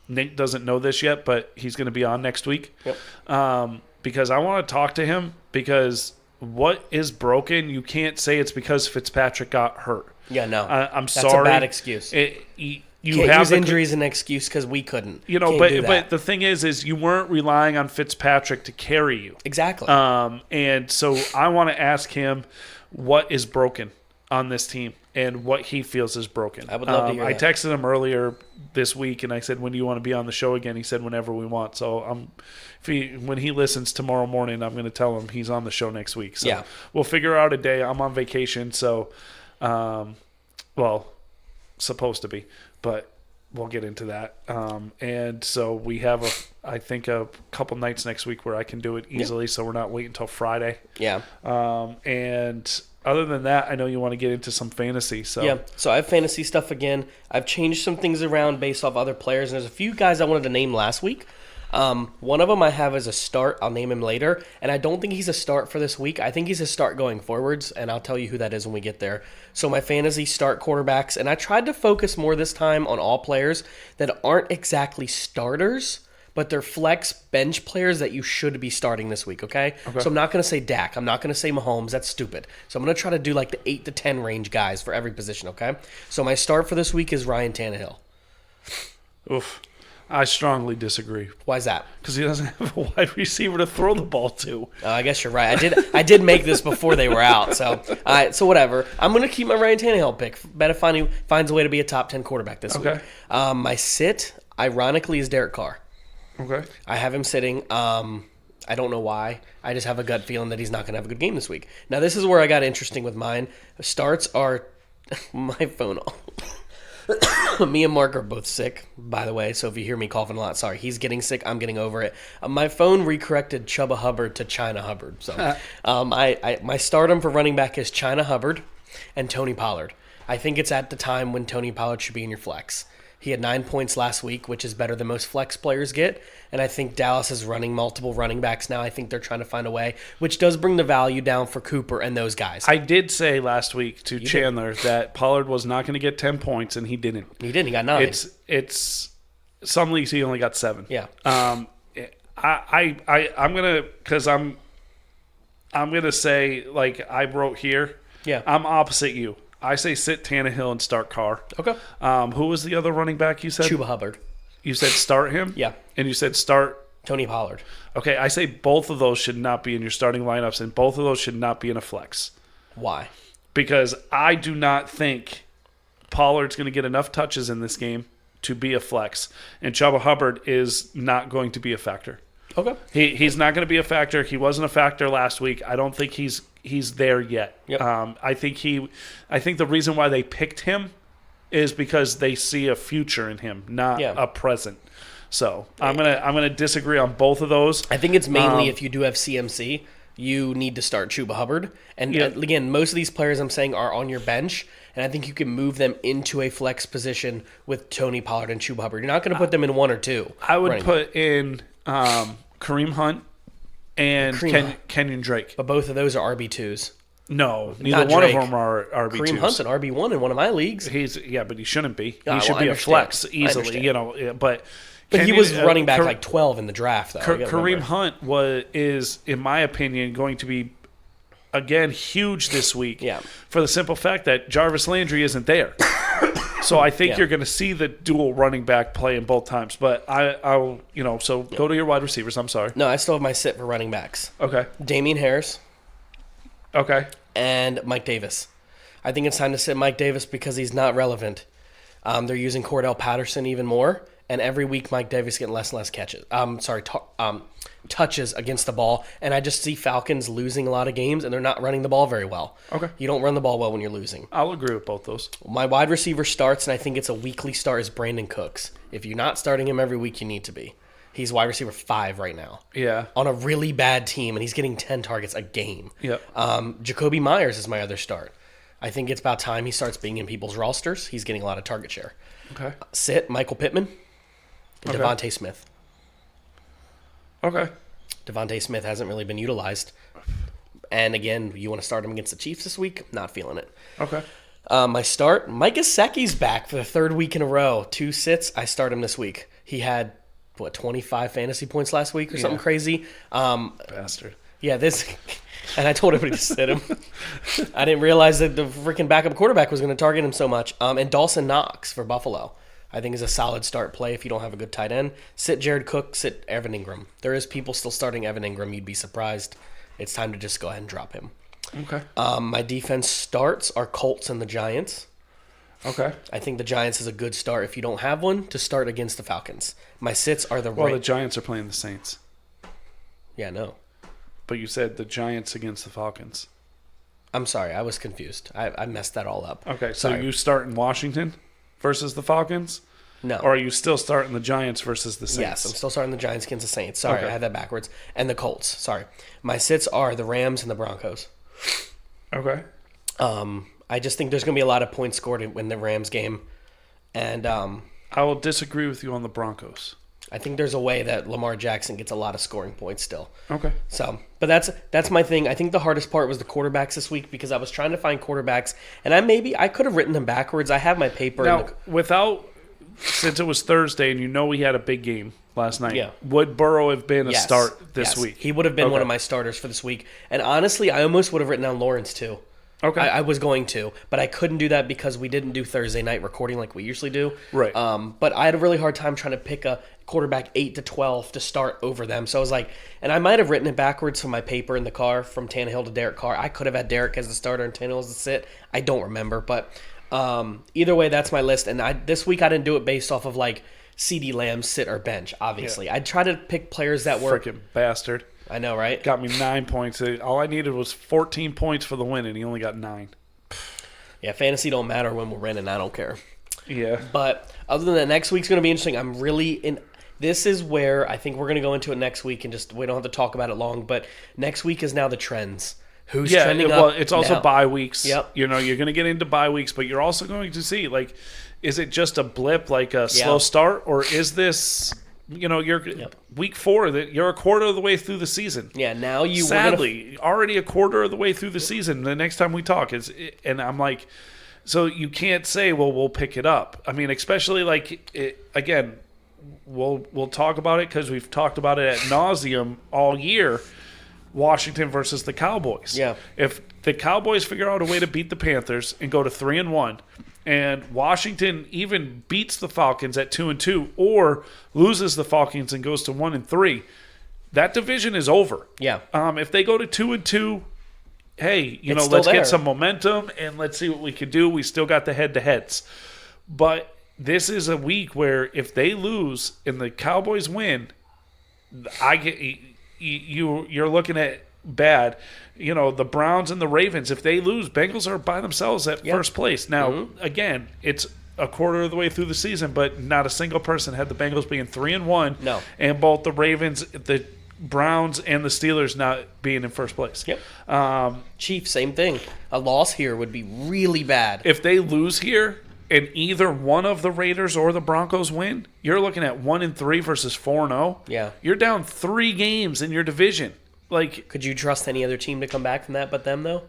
S1: Nick doesn't know this yet, but he's going to be on next week.
S2: Yep.
S1: Because I want to talk to him, because what is broken, you can't say it's because Fitzpatrick got hurt.
S2: Yeah, no.
S1: I'm
S2: sorry.
S1: That's
S2: a bad excuse.
S1: You
S2: can't
S1: have
S2: use injuries as an excuse because we couldn't.
S1: But the thing is you weren't relying on Fitzpatrick to carry you.
S2: Exactly.
S1: And so I want to ask him what is broken on this team and what he feels is broken.
S2: I would love to hear that.
S1: I texted him earlier this week and I said, when do you want to be on the show again? He said, whenever we want. So when he listens tomorrow morning, I'm going to tell him he's on the show next week. So we'll figure out a day. I'm on vacation, so supposed to be, but we'll get into that. And so we have I think a couple nights next week where I can do it easily, so we're not waiting until Friday.
S2: Yeah.
S1: And other than that, I know you want to get into some fantasy. So
S2: I have fantasy stuff again. I've changed some things around based off other players, and there's a few guys I wanted to name last week. One of them I have as a start. I'll name him later, and I don't think he's a start for this week. I think he's a start going forwards, and I'll tell you who that is when we get there. So my fantasy start quarterbacks, and I tried to focus more this time on all players that aren't exactly starters, but they're flex bench players that you should be starting this week, okay? So I'm not going to say Dak. I'm not going to say Mahomes. That's stupid. So I'm going to try to do like the 8 to 10 range guys for every position, okay? So my start for this week is Ryan Tannehill.
S1: Oof. I strongly disagree.
S2: Why is that?
S1: Because he doesn't have a wide receiver to throw the ball to.
S2: I guess you're right. I did make this before they were out. So whatever. I'm going to keep my Ryan Tannehill pick. Bet if he finds a way to be a top 10 quarterback this week. My sit, ironically, is Derek Carr.
S1: Okay.
S2: I have him sitting. I don't know why. I just have a gut feeling that he's not going to have a good game this week. Now, this is where I got interesting with mine. Starts are my phone. Me and Mark are both sick, by the way, so if you hear me coughing a lot, sorry. He's getting sick. I'm getting over it. My phone recorrected Chubba Hubbard to China Hubbard. So my stardom for running back is China Hubbard and Tony Pollard. I think it's at the time when Tony Pollard should be in your flex. He had 9 points last week, which is better than most flex players get. And I think Dallas is running multiple running backs now. I think they're trying to find a way, which does bring the value down for Cooper and those guys.
S1: I did say last week to Chandler that Pollard was not going to get 10 points, and he didn't.
S2: He didn't. He got 9.
S1: It's some leagues he only got 7.
S2: Yeah.
S1: I'm gonna say, like I wrote here.
S2: Yeah.
S1: I'm opposite you. I say sit Tannehill and start Carr.
S2: Okay.
S1: Who was the other running back you said?
S2: Chuba Hubbard.
S1: You said start him?
S2: Yeah.
S1: And you said start
S2: Tony Pollard.
S1: Okay, I say both of those should not be in your starting lineups, and both of those should not be in a flex.
S2: Why?
S1: Because I do not think Pollard's going to get enough touches in this game to be a flex, and Chuba Hubbard is not going to be a factor.
S2: Okay.
S1: He's not going to be a factor. He wasn't a factor last week. I don't think he's there yet.
S2: Yep.
S1: I think the reason why they picked him is because they see a future in him, not a present. So I'm gonna disagree on both of those.
S2: I think it's mainly if you do have CMC, you need to start Chuba Hubbard. And again, most of these players I'm saying are on your bench, and I think you can move them into a flex position with Tony Pollard and Chuba Hubbard. You're not going to put them in 1 or 2.
S1: I would put in Kareem Hunt and Kenyon Drake.
S2: But both of those are RB2s.
S1: No, neither one of them are RB2s.
S2: Kareem Hunt's an RB1 in one of my leagues.
S1: But he shouldn't be.
S2: He
S1: should be a flex easily, But
S2: he was running back like 12 in the draft, though.
S1: Kareem Hunt is, in my opinion, going to be, again, huge this week.
S2: Yeah.
S1: For the simple fact that Jarvis Landry isn't there. So I think you're going to see the dual running back play in both times. But I'll go to your wide receivers. I'm sorry.
S2: No, I still have my sit for running backs.
S1: Okay.
S2: Damian Harris.
S1: Okay.
S2: And Mike Davis. I think it's time to sit Mike Davis because he's not relevant. They're using Cordell Patterson even more. And every week, Mike Davis getting less and less catches. Touches against the ball. And I just see Falcons losing a lot of games, and they're not running the ball very well.
S1: Okay.
S2: You don't run the ball well when you're losing.
S1: I'll agree with both those.
S2: My wide receiver starts, and I think it's a weekly start, is Brandon Cooks. If you're not starting him every week, you need to be. He's wide receiver 5 right now.
S1: Yeah.
S2: On a really bad team, and he's getting 10 targets a game.
S1: Yep.
S2: Jacoby Myers is my other start. I think it's about time he starts being in people's rosters. He's getting a lot of target share.
S1: Okay.
S2: Sit Michael Pittman and Devontae Smith.
S1: Okay.
S2: Devontae Smith hasn't really been utilized. And again, you want to start him against the Chiefs this week? Not feeling it.
S1: Okay.
S2: My start, Mike Gesicki's back for the 3rd week in a row. 2 sits. I start him this week. He had, 25 fantasy points last week or something crazy?
S1: Bastard.
S2: Yeah, this... And I told everybody to sit him. I didn't realize that the freaking backup quarterback was going to target him so much. And Dawson Knox for Buffalo, I think is a solid start play if you don't have a good tight end. Sit Jared Cook, sit Evan Ingram. There is people still starting Evan Ingram. You'd be surprised. It's time to just go ahead and drop him.
S1: Okay.
S2: My defense starts are Colts and the Giants.
S1: Okay.
S2: I think the Giants is a good start if you don't have one to start against the Falcons. My sits are the
S1: the Giants are playing the Saints.
S2: Yeah, no.
S1: But you said the Giants against the Falcons.
S2: I'm sorry, I was confused. I messed that all up.
S1: Okay, so you start in Washington versus the Falcons?
S2: No.
S1: Or are you still starting the Giants versus the Saints?
S2: Yes, I'm still starting the Giants against the Saints. Sorry, I had that backwards. And the Colts. Sorry. My sits are the Rams and the Broncos.
S1: Okay.
S2: I just think there's going to be a lot of points scored in the Rams game. And
S1: I will disagree with you on the Broncos.
S2: I think there's a way that Lamar Jackson gets a lot of scoring points still.
S1: Okay.
S2: So, but that's my thing. I think the hardest part was the quarterbacks this week because I was trying to find quarterbacks, and I could have written them backwards. I have my paper.
S1: Now, since it was Thursday and we had a big game last night, would Burrow have been a start this week?
S2: He would have been one of my starters for this week. And honestly, I almost would have written down Lawrence too.
S1: Okay.
S2: I was going to, but I couldn't do that because we didn't do Thursday night recording like we usually do.
S1: Right.
S2: But I had a really hard time trying to pick a quarterback 8 to 12 to start over them. So I was like, and I might have written it backwards from my paper in the car from Tannehill to Derek Carr. I could have had Derek as the starter and Tannehill as the sit. I don't remember, but either way, that's my list. And this week I didn't do it based off of like CD Lamb, sit or bench. Obviously, I try to pick players that were
S1: freaking bastard.
S2: I know, right?
S1: Got me 9 points. All I needed was 14 points for the win, and he only got 9.
S2: Yeah, fantasy don't matter when we're winning. I don't care.
S1: Yeah.
S2: But other than that, next week's going to be interesting. I'm really in. This is where I think we're going to go into it next week, and just we don't have to talk about it long. But next week is now the trends. Who's trending up?
S1: Well, it's also
S2: now?
S1: bye weeks.
S2: Yep.
S1: You're going to get into bye weeks, but you're also going to see, like, is it just a blip, like a slow start, or is this, you're week 4, that you're a quarter of the way through the season.
S2: Yeah, now you
S1: sadly already a quarter of the way through the season. The next time we talk and I'm like, so you can't say, well, we'll pick it up. I mean, especially again, we'll talk about it because we've talked about it ad nauseum all year. Washington versus the Cowboys.
S2: Yeah.
S1: If the Cowboys figure out a way to beat the Panthers and go to 3-1, and Washington even beats the Falcons at 2-2, or loses the Falcons and goes to 1-3, that division is over.
S2: Yeah.
S1: If they go to 2-2, hey, let's
S2: there.
S1: get some momentum and let's see what we can do. We still got the head-to-heads, but this is a week where if they lose and the Cowboys win, you're looking at bad. The Browns and the Ravens, if they lose, Bengals are by themselves at first place. Now, again, it's a quarter of the way through the season, but not a single person had the Bengals being 3-1.
S2: No.
S1: And both the Ravens, the Browns, and the Steelers not being in first place.
S2: Yep. Chiefs, same thing. A loss here would be really bad.
S1: If they lose here and either one of the Raiders or the Broncos win, you're looking at 1-3 versus 4-0.
S2: Yeah.
S1: You're down 3 games in your division. Like,
S2: could you trust any other team to come back from that but them, though?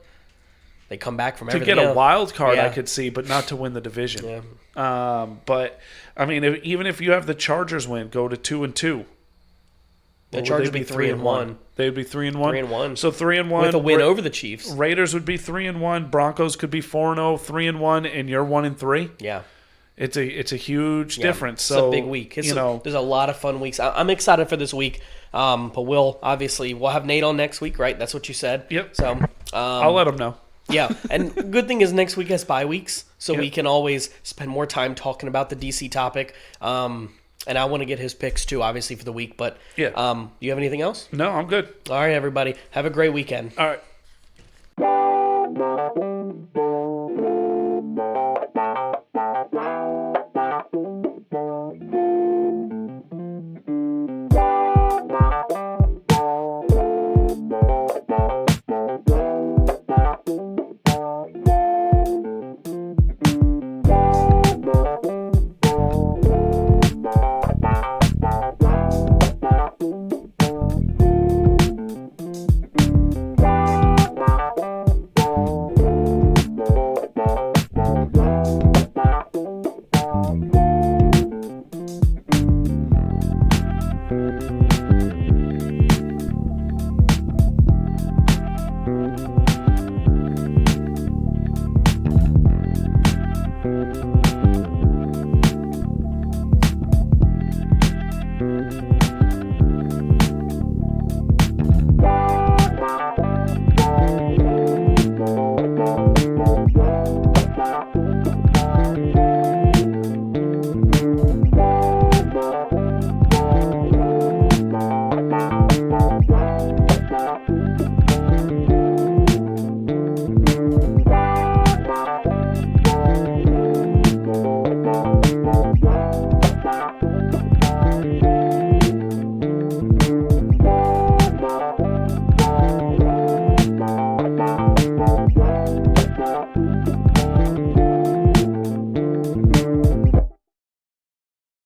S2: They come back from
S1: to
S2: everything
S1: get a
S2: else.
S1: wild card,
S2: Yeah.
S1: I could see, but not to win the division.
S2: Yeah.
S1: But, I mean, even if you have the Chargers win, go to 2-2.
S2: The Chargers would be 3-1.
S1: They would be 3-1.
S2: 3-1.
S1: So 3-1
S2: with a win over the Chiefs.
S1: Raiders would be 3-1. Broncos could be 4-0, 3-1, and you're 1-3.
S2: Yeah.
S1: It's a huge difference.
S2: It's
S1: So
S2: a big week. There's a lot of fun weeks. I'm excited for this week. But we'll have Nate on next week, right? That's what you said.
S1: Yep.
S2: So
S1: I'll let him know.
S2: Yeah, and good thing is next week has bye weeks, so
S1: Yep.
S2: we can always spend more time talking about the DC topic. And I want to get his picks too, obviously, for the week. But
S1: Yeah.
S2: do you have anything else?
S1: No, I'm good.
S2: All right, everybody. Have a great weekend.
S1: All right.